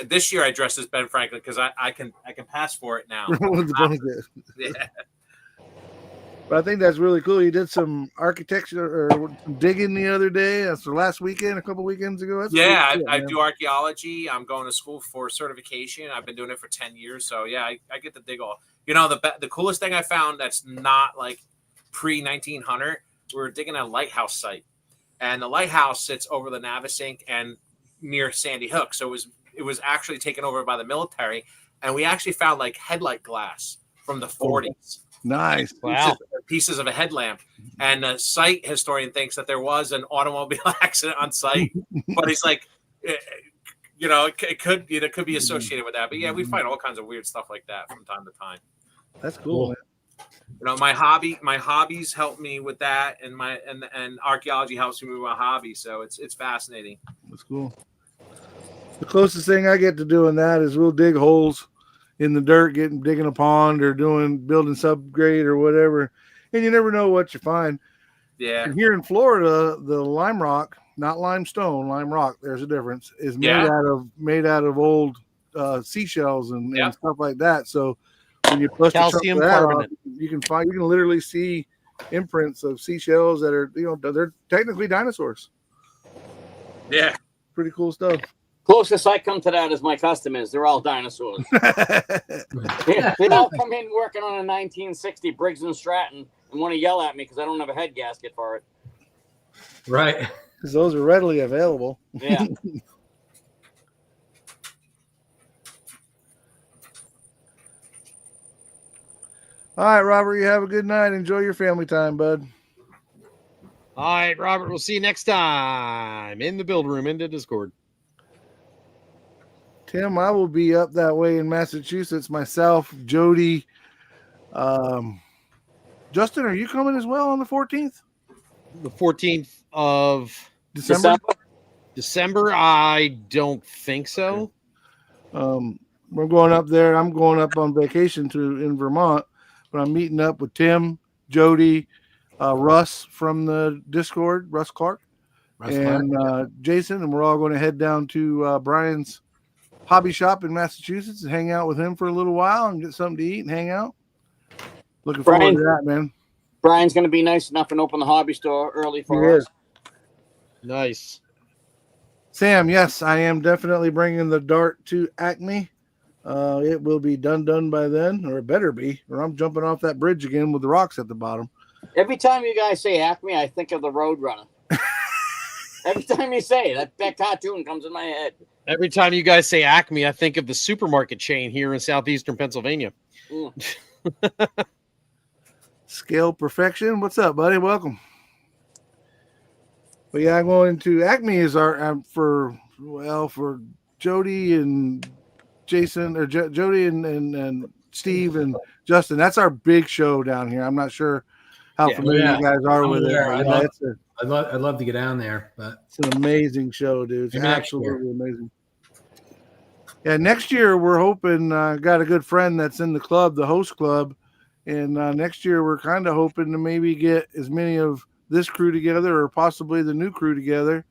this year I dressed as Ben Franklin because I can pass for it now. Yeah. But I think that's really cool. You did some architecture or some digging the other day. That's the last weekend, a couple weekends ago. That's I do archaeology. I'm going to school for certification. I've been doing it for 10 years. So, yeah, I get to dig all. The coolest thing I found that's not like pre-1900, we were digging a lighthouse site. And the lighthouse sits over the Navesink and near Sandy Hook. So it was actually taken over by the military. And we actually found like headlight glass from the 40s. Nice. Wow. Pieces of a headlamp. And the site historian thinks that there was an automobile accident on site, but he's like, it could be associated with that. But yeah, we find all kinds of weird stuff like that from time to time. That's cool. Man. My hobbies help me with that, and archaeology helps me with my hobby. So it's fascinating. That's cool. The closest thing I get to doing that is we'll dig holes in the dirt, digging a pond or building subgrade or whatever, and you never know what you find. Yeah. And here in Florida, the lime rock, not limestone, lime rock, there's a difference, is made out of old seashells and stuff like that. So when you plus calcium carbonate, you can literally see imprints of seashells that are they're technically dinosaurs. Yeah. Pretty cool stuff. Closest I come to that is my customers. They're all dinosaurs. They all come in working on a 1960 Briggs & Stratton and want to yell at me because I don't have a head gasket for it. Right. Because those are readily available. Yeah. All right, Robert, you have a good night. Enjoy your family time, bud. All right, Robert, we'll see you next time in the build room, in the Discord. Tim, I will be up that way in Massachusetts myself. Jody, Justin, are you coming as well on the 14th? The 14th of December? I don't think so. We're going up there. I'm going up on vacation in Vermont, but I'm meeting up with Tim, Jody, Russ from the Discord, Russ Clark, Jason, and we're all going to head down to Brian's hobby shop in Massachusetts and hang out with him for a little while and get something to eat and hang out. Looking forward to that, man. Brian's going to be nice enough and open the hobby store early for us. Nice. Sam, yes, I am definitely bringing the dart to Acme. It will be done by then, or it better be, or I'm jumping off that bridge again with the rocks at the bottom. Every time you guys say Acme, I think of the Roadrunner. Every time you say it, that cartoon comes in my head. Every time you guys say Acme, I think of the supermarket chain here in southeastern Pennsylvania. Scale Perfection. What's up, buddy? Welcome. But yeah, I'm going to Acme is for Jody and Jason, or Jody and Steve and Justin. That's our big show down here. I'm not sure how familiar you guys are with it. I'd love to get down there, but it's an amazing show, dude. It's absolutely amazing. Yeah, next year we're hoping. Got a good friend that's in the club, the host club, and next year we're kind of hoping to maybe get as many of this crew together, or possibly the new crew together,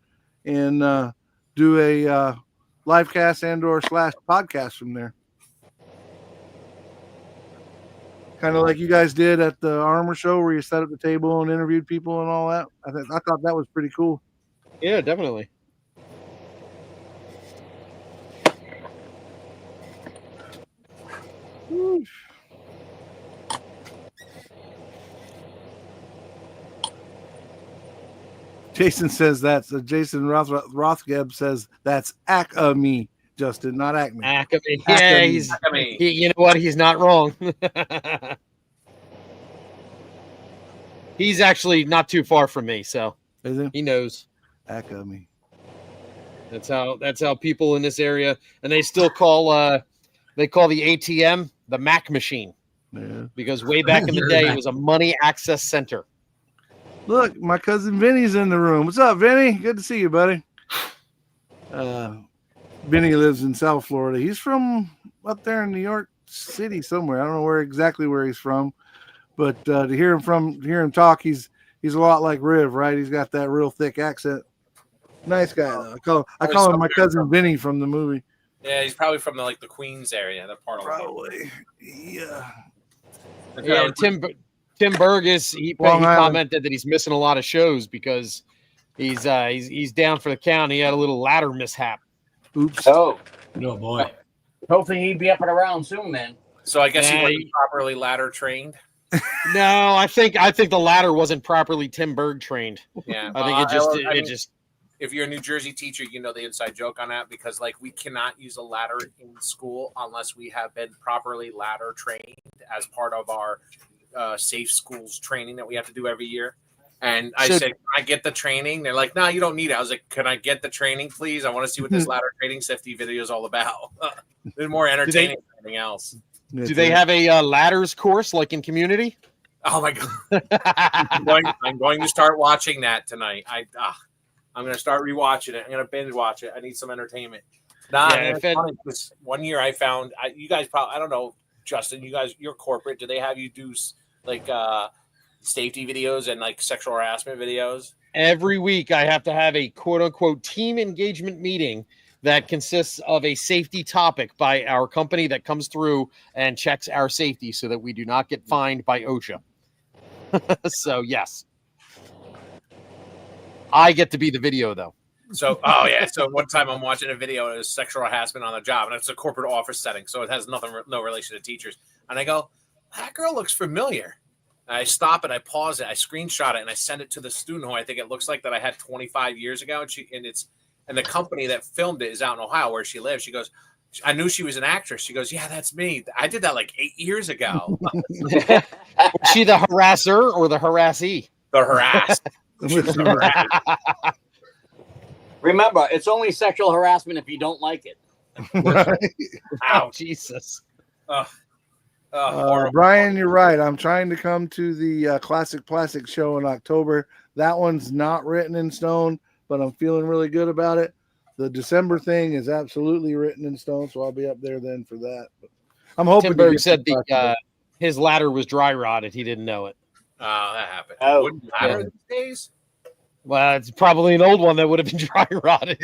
and do a live cast and/or / podcast from there. Kind of like you guys did at the Armor Show, where you set up the table and interviewed people and all that. I thought that was pretty cool. Yeah, definitely. Woo. Jason says that's Jason Rothgeb says that's Acme, Justin, not Acme. Acme. Yeah, you know what? He's not wrong. He's actually not too far from me, so he knows. Acme. That's how people in this area, and they still call the ATM the Mac machine. Yeah. Because way back in the day, it was a money access center. Look, my cousin Vinny's in the room. What's up, Vinny? Good to see you, buddy. Vinny lives in South Florida. He's from up there in New York City somewhere. I don't know exactly where he's from, but to hear him talk, he's a lot like Riv, right? He's got that real thick accent. Nice guy, though. I call him my cousin Vinny from the movie. Yeah, he's probably from the Queens area, that part of probably. Yeah. Yeah, Tim Burgess, he commented that he's missing a lot of shows because he's down for the count. He had a little ladder mishap. Oops. Oh boy. Hopefully he'd be up and around soon, then. So I guess he wasn't properly ladder trained. No, I think the ladder wasn't properly Tim Berg trained. Yeah, I think it just. If you're a New Jersey teacher, you know the inside joke on that, because we cannot use a ladder in school unless we have been properly ladder trained as part of our safe schools training that we have to do every year. And I said, can I get the training? They're like, no, you don't need it. I was like, can I get the training, please? I want to see what this ladder training safety video is all about. It's more entertaining than anything else. Do they have a ladders course like in Community? Oh my God. I'm going to start watching that tonight. I'm going to start rewatching it. I'm going to binge watch it. I need some entertainment. One year I found, you guys probably, I don't know, Justin, you're corporate. Do they have you do safety videos and sexual harassment videos? Every week I have to have a quote unquote team engagement meeting that consists of a safety topic by our company that comes through and checks our safety so that we do not get fined by OSHA. So yes. I get to be the video, though. So, So one time I'm watching a video, and it was sexual harassment on the job, and it's a corporate office setting, so it has no relation to teachers. And I go, that girl looks familiar. And I stop and I pause it, I screenshot it, and I send it to the student who I think it looks like that I had 25 years ago. And the company that filmed it is out in Ohio where she lives. She goes, I knew she was an actress. She goes, yeah, that's me. I did that 8 years ago. Was she the harasser or the harassee? The harassed. Remember, it's only sexual harassment if you don't like it. Ow, Jesus. Brian, you're right. I'm trying to come to the Classic Plastic show in October. That one's not written in stone, but I'm feeling really good about it. The December thing is absolutely written in stone, so I'll be up there then for that. But I'm hoping. Tim Berg said his ladder was dry rotted. He didn't know it. Oh, that happened. Oh, wouldn't matter these days. Well, it's probably an old one that would have been dry rotted.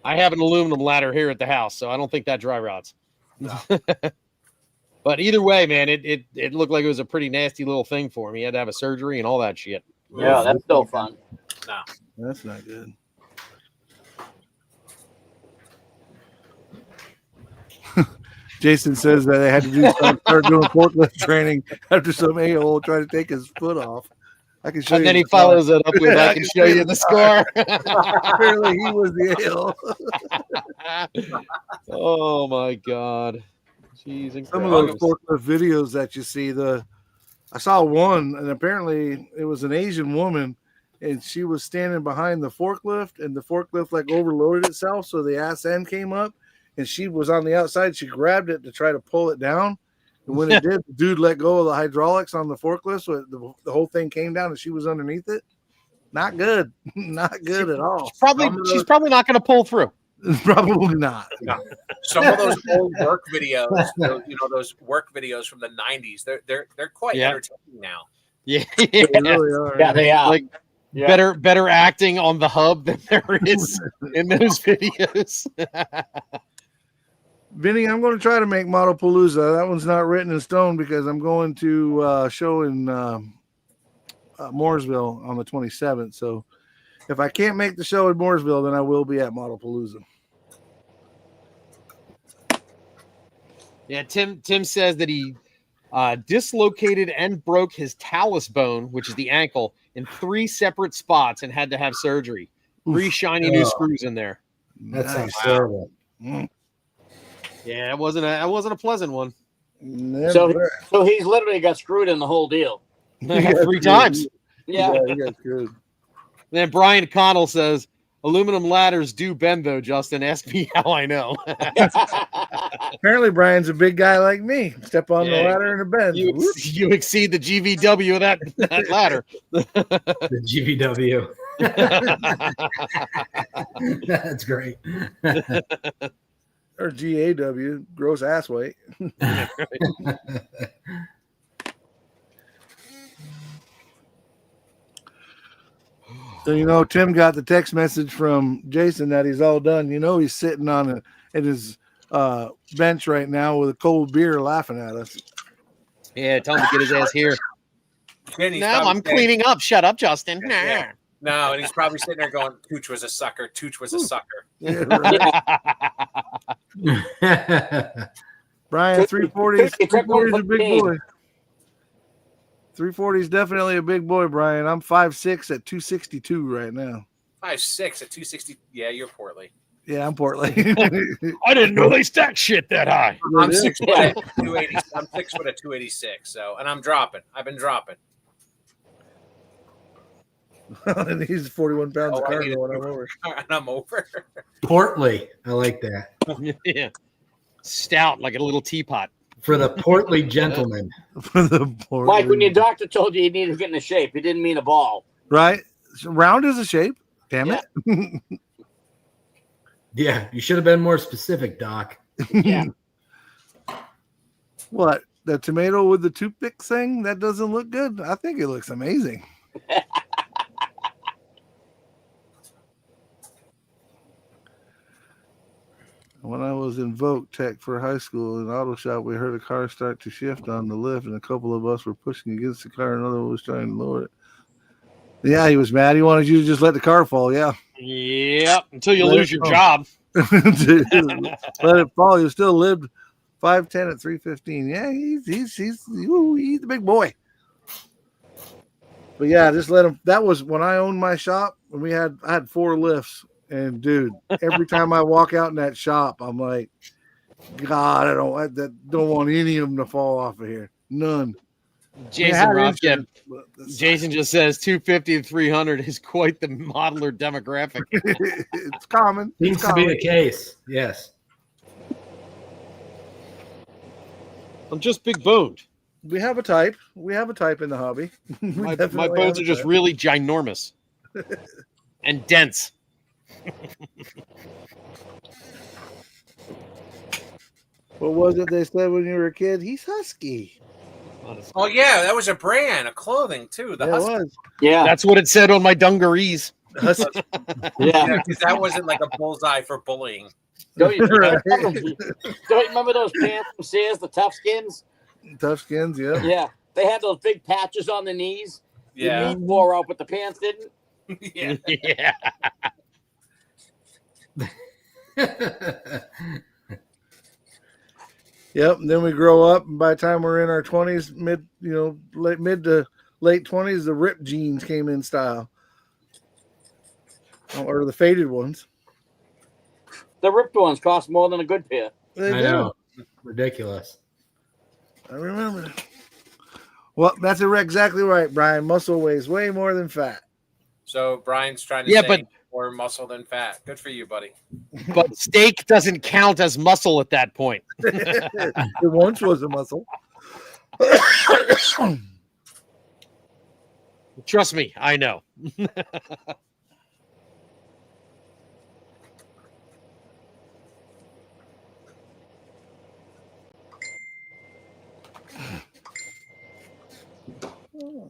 I have an aluminum ladder here at the house, so I don't think that dry rots. No. But either way, man, it looked like it was a pretty nasty little thing for him. He had to have a surgery and all that shit. Yeah, that's still fun. No, that's not good. Jason says that they had to start doing forklift training after some a-hole tried to take his foot off. I can show and you. then he follows it up with, I can show you the score. Apparently, he was the a-hole. Oh my God! Jeez, some of those forklift videos that you see, I saw one, and apparently it was an Asian woman, and she was standing behind the forklift, and the forklift overloaded itself, so the ass end came up. And she was on the outside. She grabbed it to try to pull it down. And when it did, the dude let go of the hydraulics on the forklift. So the whole thing came down and she was underneath it. Not good. Not good at all. She's probably not going to pull through. Probably not. No. Some of those old work videos, those work videos from the 90s, they're quite entertaining now. Yeah, They really are. Yeah, they are. Like better acting on the hub than there is in those videos. Vinny, I'm going to try to make Model-Palooza. That one's not written in stone because I'm going to show in Mooresville on the 27th. So if I can't make the show in Mooresville, then I will be at Model-Palooza. Yeah, Tim says that he dislocated and broke his talus bone, which is the ankle, in 3 separate spots and had to have surgery. 3 shiny new screws in there. That sounds terrible. Yeah, it wasn't a pleasant one. Never. So he's literally got screwed in the whole deal. 3 times. Yeah. He got screwed. Then Brian Connell says, aluminum ladders do bend, though, Justin. Ask me how I know. Apparently, Brian's a big guy like me. Step on the ladder and it bends. You exceed the GVW of that ladder. The GVW. That's great. Or GAW, gross ass weight. So, Tim got the text message from Jason that he's all done. He's sitting on at his bench right now with a cold beer laughing at us. Yeah, tell him to get his ass here. Now I'm cleaning up. Shut up, Justin. Yeah. No, and he's probably sitting there going, Tooch was a sucker. Tooch was a sucker. Yeah, Brian, 340's a big boy. 340 is definitely a big boy, Brian. I'm 5'6" at 262 right now. 5'6" at 260. Yeah, you're portly. Yeah, I'm portly. I didn't know they stacked shit that high. I'm 6 foot at 280. I'm 6 foot at 286. So, and I'm dropping. I've been dropping. And he's 41 pounds of cargo when I'm over. And I'm over. Portly. I like that. Yeah. Stout like a little teapot. For the portly gentleman. Mike, when your doctor told you needed to get into shape, he didn't mean a ball. Right? Round is a shape. Damn it. Yeah, you should have been more specific, Doc. Yeah. What? The tomato with the toothpick thing? That doesn't look good? I think it looks amazing. When I was in Vogue Tech for high school in auto shop, we heard a car start to shift on the lift, and a couple of us were pushing against the car. Another one was trying to lower it. Yeah, he was mad. He wanted you to just let the car fall. Yeah. Yep. Until you lose your job. Let it fall. He still lived 5'10" at 315. Yeah, he's the big boy. But yeah, just let him. That was when I owned my shop, and I had 4 lifts. And dude, every time I walk out in that shop, I'm like, God, I don't want any of them to fall off of here. None. Jason just says 250 to 300 is quite the modeler demographic. It's common. Seems to be the case. Yes. I'm just big boned. We have a type. We have a type in the hobby. My bones are just really ginormous and dense. What was it they said when you were a kid? He's husky. Oh yeah, that was a brand of clothing too. The husky. Was. Yeah, that's what it said on my dungarees. Yeah, because that wasn't like a bullseye for bullying. Don't you remember those pants from Sears, the Tough Skins? Tough Skins, yeah. Yeah, they had those big patches on the knees. Yeah, the knees wore out, but the pants didn't. Yeah. Yeah. Yep. And then we grow up, and by the time we're in our 20s, mid to late 20s, the ripped jeans came in style, or the faded ones. The ripped ones cost more than a good pair. I know, ridiculous. I remember. Well, that's exactly right, Brian. Muscle weighs way more than fat. So Brian's trying to say more muscle than fat. Good for you, buddy. But steak doesn't count as muscle at that point. It once was a muscle. Trust me, I know.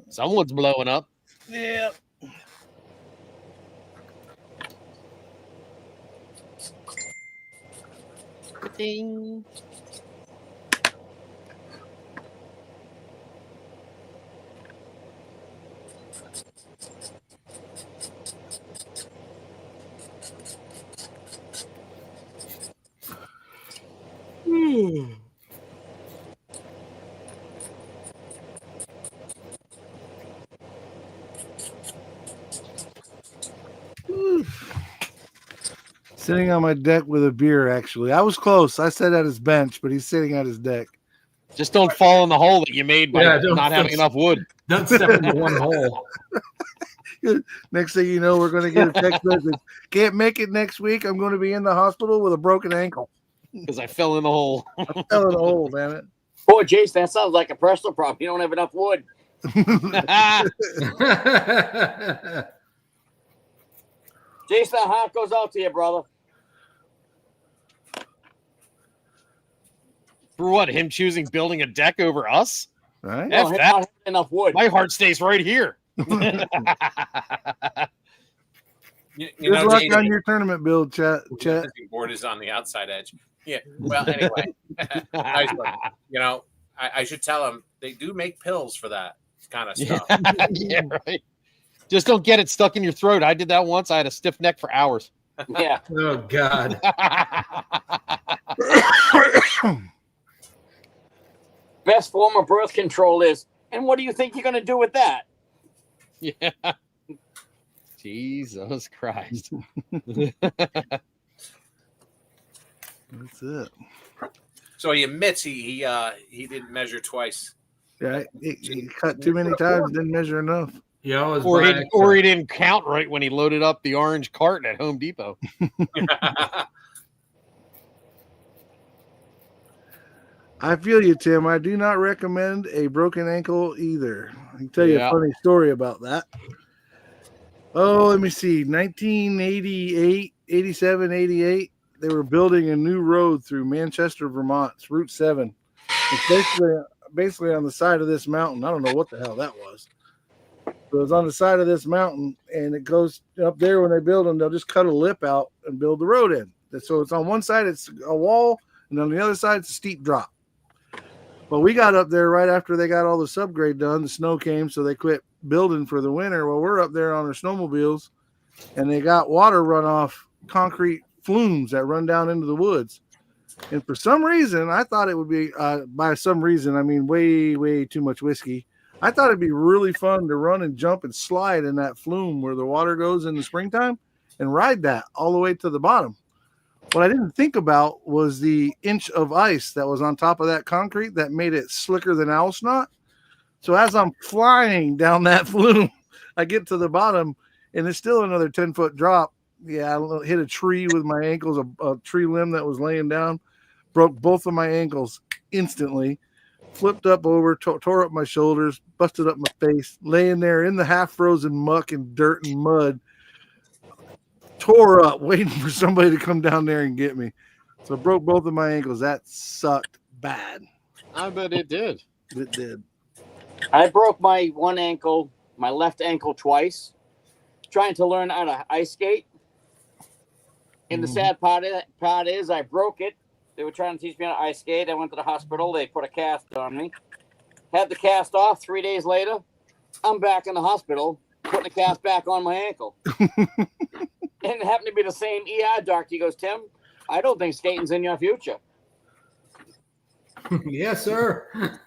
Someone's blowing up. Yeah. Ding. Sitting on my deck with a beer, actually. I was close. I sat at his bench, but he's sitting at his deck. Just don't fall in the hole that you made by not having enough wood. Don't step into one hole. Next thing you know, we're going to get a text message. Can't make it next week. I'm going to be in the hospital with a broken ankle. Because I fell in the hole. I fell in the hole, damn it. Boy, Jason, that sounds like a personal problem. You don't have enough wood. Jason, that heart goes out to you, brother. For what? Him choosing building a deck over us? Right? No, F him that. not having enough wood. My heart stays right here. You Good know, luck Jason, on your tournament build, chat. the board is on the outside edge. Yeah. Well, anyway, nice one. You know, I should tell them they do make pills for that kind of stuff. Yeah, right. Just don't get it stuck in your throat. I did that once. I had a stiff neck for hours. Yeah. Oh, God. Best form of birth control is, and what do you think you're going to do with that? Yeah. Jesus Christ. That's it. So he admits he didn't measure twice. Yeah, he cut too many times, didn't measure enough. You always Or buy he didn't count right when he loaded up the orange carton at Home Depot. I feel you, Tim. I do not recommend a broken ankle either. I can tell you Yeah. a funny story about that. Oh, let me see. 1988, 87, 88, they were building a new road through Manchester, Vermont. It's Route 7. It's basically on the side of this mountain. I don't know what the hell that was. But it was on the side of this mountain, and it goes up there when they build them. They'll just cut a lip out and build the road in. So it's on one side, it's a wall, and on the other side, it's a steep drop. Well, we got up there right after they got all the subgrade done. The snow came, so they quit building for the winter. Well, we're up there on our snowmobiles, and they got water runoff, concrete flumes that run down into the woods. And for some reason, I thought it would be, by some reason, I mean way, way too much whiskey. I thought it'd be really fun to run and jump and slide in that flume where the water goes in the springtime and ride that all the way to the bottom. What I didn't think about was the inch of ice that was on top of that concrete that made it slicker than owl snot. So as I'm flying down that flume, I get to the bottom, and it's still another 10-foot drop. Yeah, I hit a tree with my ankles, a tree limb that was laying down, broke both of my ankles instantly, flipped up over, tore up my shoulders, busted up my face, laying there in the half-frozen muck and dirt and mud, tore up, waiting for somebody to come down there and get me. So I broke both of my ankles. That sucked bad. I bet it did. It did. I broke my one ankle, my left ankle twice, trying to learn how to ice skate. And the sad part is I broke it. They were trying to teach me how to ice skate. I went to the hospital. They put a cast on me. Had the cast off. 3 days later, I'm back in the hospital, putting the cast back on my ankle. And it happened to be the same ER doctor. He goes, Tim, I don't think skating's in your future. Yes, sir.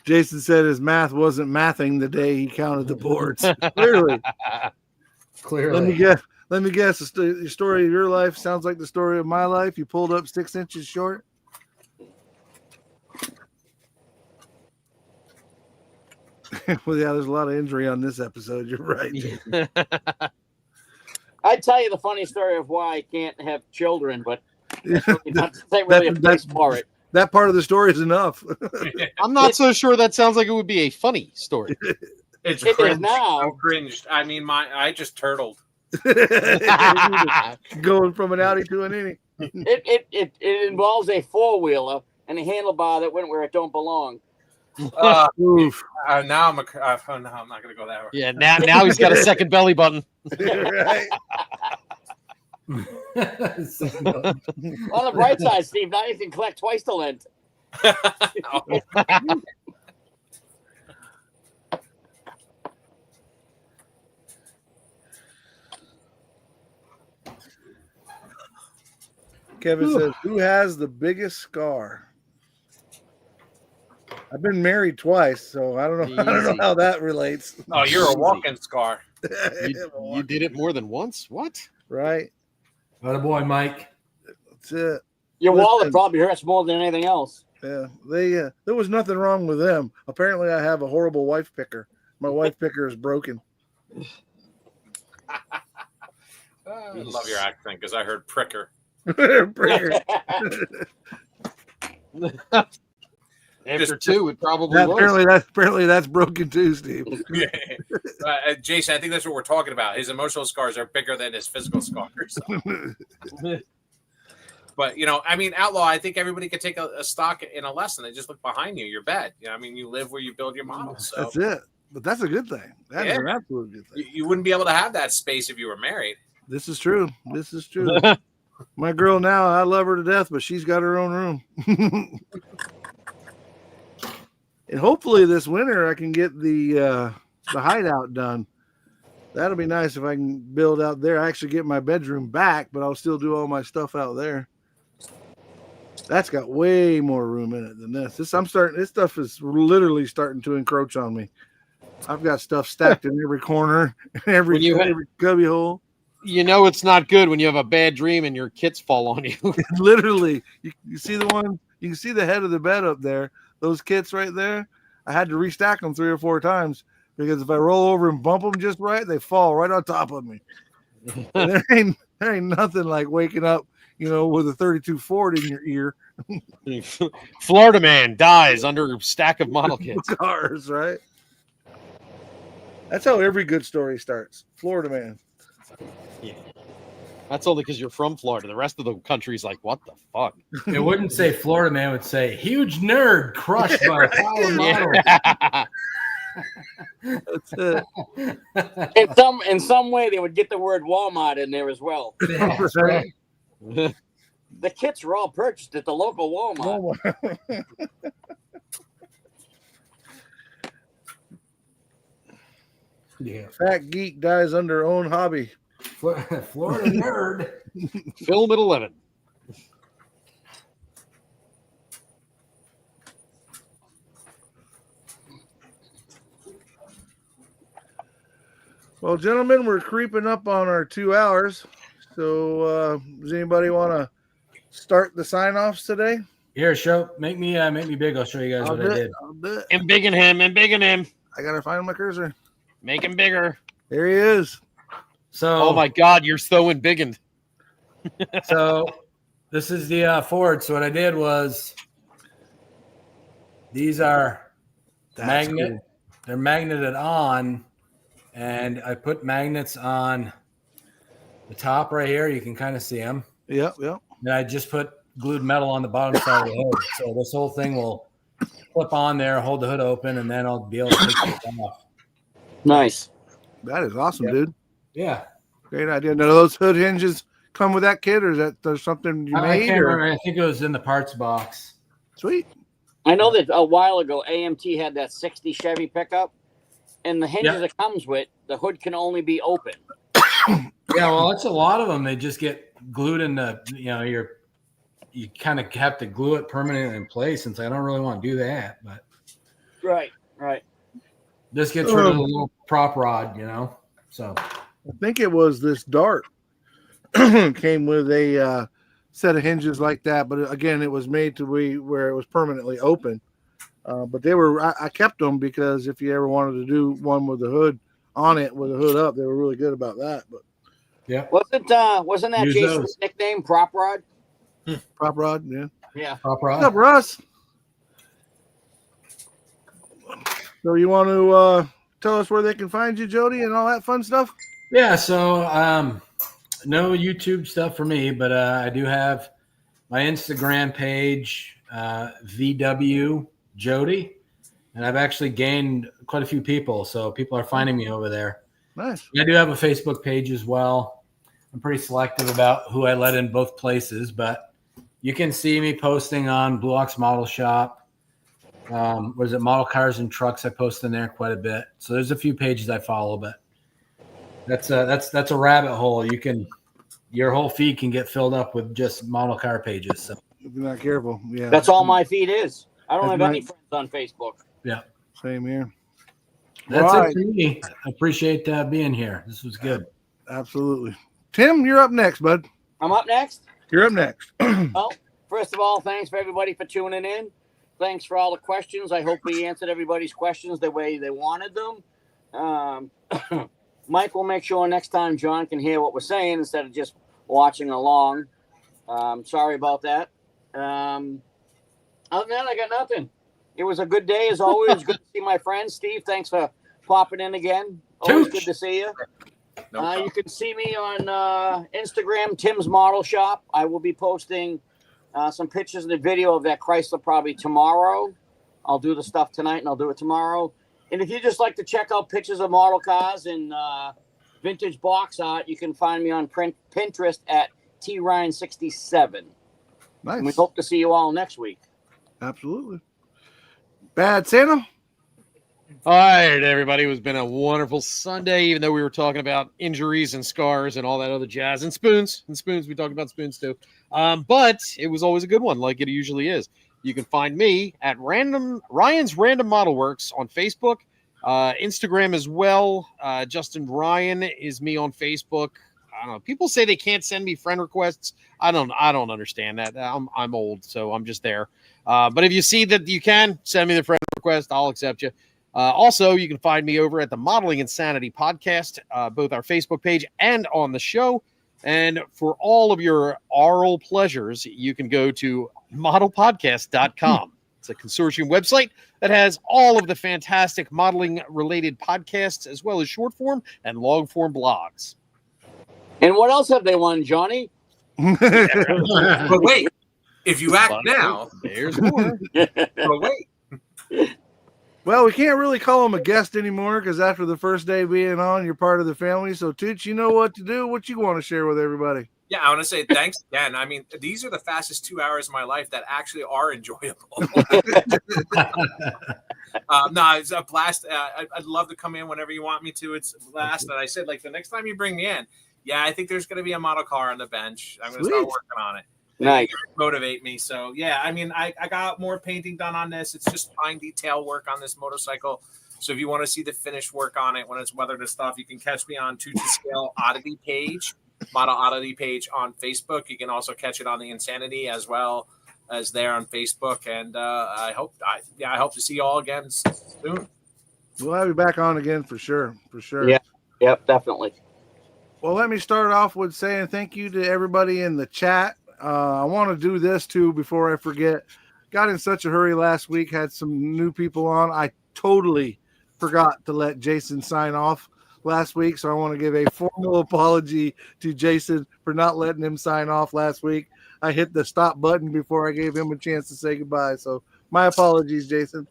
Jason said his math wasn't mathing the day he counted the boards. Clearly. Clearly. Let me guess. The story of your life sounds like the story of my life. You pulled up 6 inches short. Well, yeah, there's a lot of injury on this episode. You're right. I'd tell you the funny story of why I can't have children, but that's really a place for it. that part of the story is enough. I'm not so sure that sounds like it would be a funny story. It's It is cringed. now. I'm cringed. I mean, I just turtled. Going from an Audi to an innie. It involves a four-wheeler and a handlebar that went where it don't belong. Oof. Now I'm not going to go that way. Yeah, now he's got a second belly button. Right. On the bright side, Steve, now you can collect twice the length. No. Kevin says, "Who has the biggest scar?" I've been married twice, so I don't know. I don't know Easy. how that relates. Oh, you're a walking scar. You did it more than once? What? Right. What a boy, Mike. That's it. Your Listen. wallet probably hurts more than anything else. Yeah. They there was nothing wrong with them. Apparently, I have a horrible wife picker. My wife picker is broken. I love your accent because I heard pricker. Pricker. After two, it probably was. Apparently that's broken too, Steve. Jason, I think that's what we're talking about. His emotional scars are bigger than his physical scars. But, I mean, Outlaw, I think everybody could take a stock in a lesson and just look behind you. You're bad. I mean, you live where you build your models. So. That's it. But that's a good thing. That is an absolute good thing. You wouldn't be able to have that space if you were married. This is true. This is true. My girl now, I love her to death, but she's got her own room. And hopefully this winter I can get the hideout done. That'll be nice if I can build out there. I actually get my bedroom back, but I'll still do all my stuff out there. That's got way more room in it than this. This stuff is literally starting to encroach on me. I've got stuff stacked in every corner, every cubby hole. It's not good when you have a bad dream and your kits fall on you. Literally, you see the one, you can see the head of the bed up there. Those kits right there, I had to restack them 3 or 4 times because if I roll over and bump them just right, they fall right on top of me. There ain't nothing like waking up, with a 32 Ford in your ear. Florida man dies under a stack of model kits. Cars, right? That's how every good story starts. Florida man. Yeah. That's only because you're from Florida. The rest of the country's like, what the fuck? It wouldn't say Florida man, it would say huge nerd crushed by a power model. That's it. In some way, they would get the word Walmart in there as well. That's right. The kits were all purchased at the local Walmart. Yeah. Fat geek dies under own hobby. Florida nerd. Film at 11. Well, gentlemen, we're creeping up on our 2 hours. So, does anybody want to start the sign-offs today? Here, make me big. I'll show you guys what I did. I'll do it. Embiggen him. I gotta find my cursor. Make him bigger. There he is. So, Oh my God, you're so embiggened. So, this is the Ford. So what I did was, these are magnet. Cool. They're magneted on, and I put magnets on the top right here. You can kind of see them. Yep. And I just put glued metal on the bottom side of the hood. So this whole thing will flip on there, hold the hood open, and then I'll be able to take it off. Nice. That is awesome, dude. Yeah. Great idea. Now, those hood hinges come with that kit, or is that there's something you made? I can't remember. I think it was in the parts box. Sweet. I know that a while ago, AMT had that 60 Chevy pickup, and the hinges it comes with, the hood can only be open. Yeah, well, it's a lot of them. They just get glued in the, you kind of have to glue it permanently in place, since I don't really want to do that. But Right. this gets rid of the little prop rod, So I think it was this Dart came with a set of hinges like that, but again, it was made to be where it was permanently open. But I kept them because if you ever wanted to do one with the hood on it, with the hood up, they were really good about that. But yeah, wasn't that Use Jason's those. nickname, Prop Rod? Prop rod, yeah. Yeah. What's up, Russ? So you want to tell us where they can find you, Jody, and all that fun stuff? Yeah, so no YouTube stuff for me, but I do have my Instagram page, VW Jody, and I've actually gained quite a few people, so people are finding me over there. Nice. I do have a Facebook page as well. I'm pretty selective about who I let in both places, but you can see me posting on Blue Ox Model Shop. Was it Model Cars and Trucks? I post in there quite a bit. So there's a few pages I follow, but that's a rabbit hole. Your whole feed can get filled up with just model car pages. So If you're not careful, yeah. That's all my feed is. I don't That's have any friends on Facebook. yeah, Same here. that's All it right. for me. I appreciate being here. This was good. Absolutely. Tim, you're up next, bud. I'm up next. You're up next. Well, first of all, thanks for everybody for tuning in. Thanks for all the questions. I hope we answered everybody's questions the way they wanted them. Mike will make sure next time John can hear what we're saying instead of just watching along. Sorry about that. Other than that, I got nothing. It was a good day as always. Good to see my friend Steve. Thanks for popping in again. Always good to see you. You can see me on Instagram, Tim's Model Shop. I will be posting some pictures and a video of that Chrysler probably tomorrow. I'll do the stuff tonight and I'll do it tomorrow. And if you just like to check out pictures of model cars and vintage box art, you can find me on Pinterest at TRyan67. Nice. And we hope to see you all next week. Absolutely. Bad Santa? All right, everybody. It has been a wonderful Sunday, even though we were talking about injuries and scars and all that other jazz and spoons. And spoons, we talked about spoons too. But it was always a good one, like it usually is. You can find me at Ryan's Random Model Works on Facebook, Instagram as well. Justin Ryan is me on Facebook. I don't know. People say they can't send me friend requests. I don't understand that. I'm old, so I'm just there. But if you see that you can send me the friend request, I'll accept you. Also, you can find me over at the Modeling Insanity podcast, both our Facebook page and on the show. And for all of your oral pleasures, you can go to modelpodcast.com. It's a consortium website that has all of the fantastic modeling-related podcasts, as well as short-form and long-form blogs. And what else have they won, Johnny? But wait, if you act now, there's more. but wait. Well, we can't really call him a guest anymore because after the first day being on, you're part of the family. So, Tooch, you know what to do. What you want to share with everybody? Yeah, I want to say thanks again. I mean, these are the fastest 2 hours of my life that actually are enjoyable. No, it's a blast. I'd love to come in whenever you want me to. It's a blast. And I said, like, the next time you bring me in, yeah, I think there's going to be a model car on the bench. I'm going to start working on it. Nice. Motivate me. So, yeah, I mean, I got more painting done on this. It's just fine detail work on this motorcycle. So if you want to see the finished work on it when it's weathered and stuff, you can catch me on Tooch Scale Oddity page, Model Oddity page on Facebook. You can also catch it on the Insanity as well as there on Facebook. And I hope to see you all again soon. We'll have you back on again for sure. For sure. Yeah. Yep, definitely. Well, let me start off with saying thank you to everybody in the chat. I want to do this too before I forget. Got in such a hurry last week, had some new people on. I totally forgot to let Jason sign off last week, so I want to give a formal apology to Jason for not letting him sign off last week. I hit the stop button before I gave him a chance to say goodbye, so my apologies, Jason.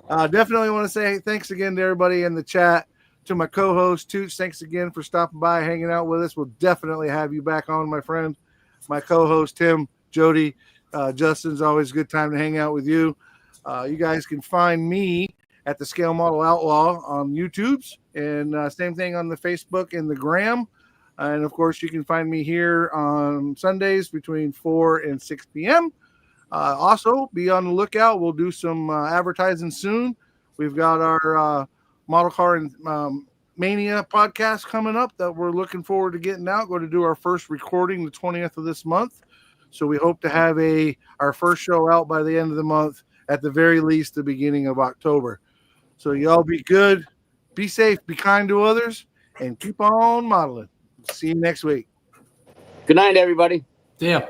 Definitely want to say thanks again to everybody in the chat. To my co-host, Tooch, thanks again for stopping by, hanging out with us. We'll definitely have you back on, my friend. My co-host, Tim, Jody, Justin's always a good time to hang out with you. You guys can find me at the Scale Model Outlaw on YouTubes, and same thing on the Facebook and the Gram. And, of course, you can find me here on Sundays between 4 and 6 p.m. Also, be on the lookout. We'll do some advertising soon. We've got our Model Car and Mania podcast coming up that we're looking forward to getting out. Going to do our first recording the 20th of this month. So we hope to have our first show out by the end of the month, at the very least the beginning of October. So y'all be good, be safe, be kind to others, and keep on modeling. See you next week. Good night, everybody. See ya.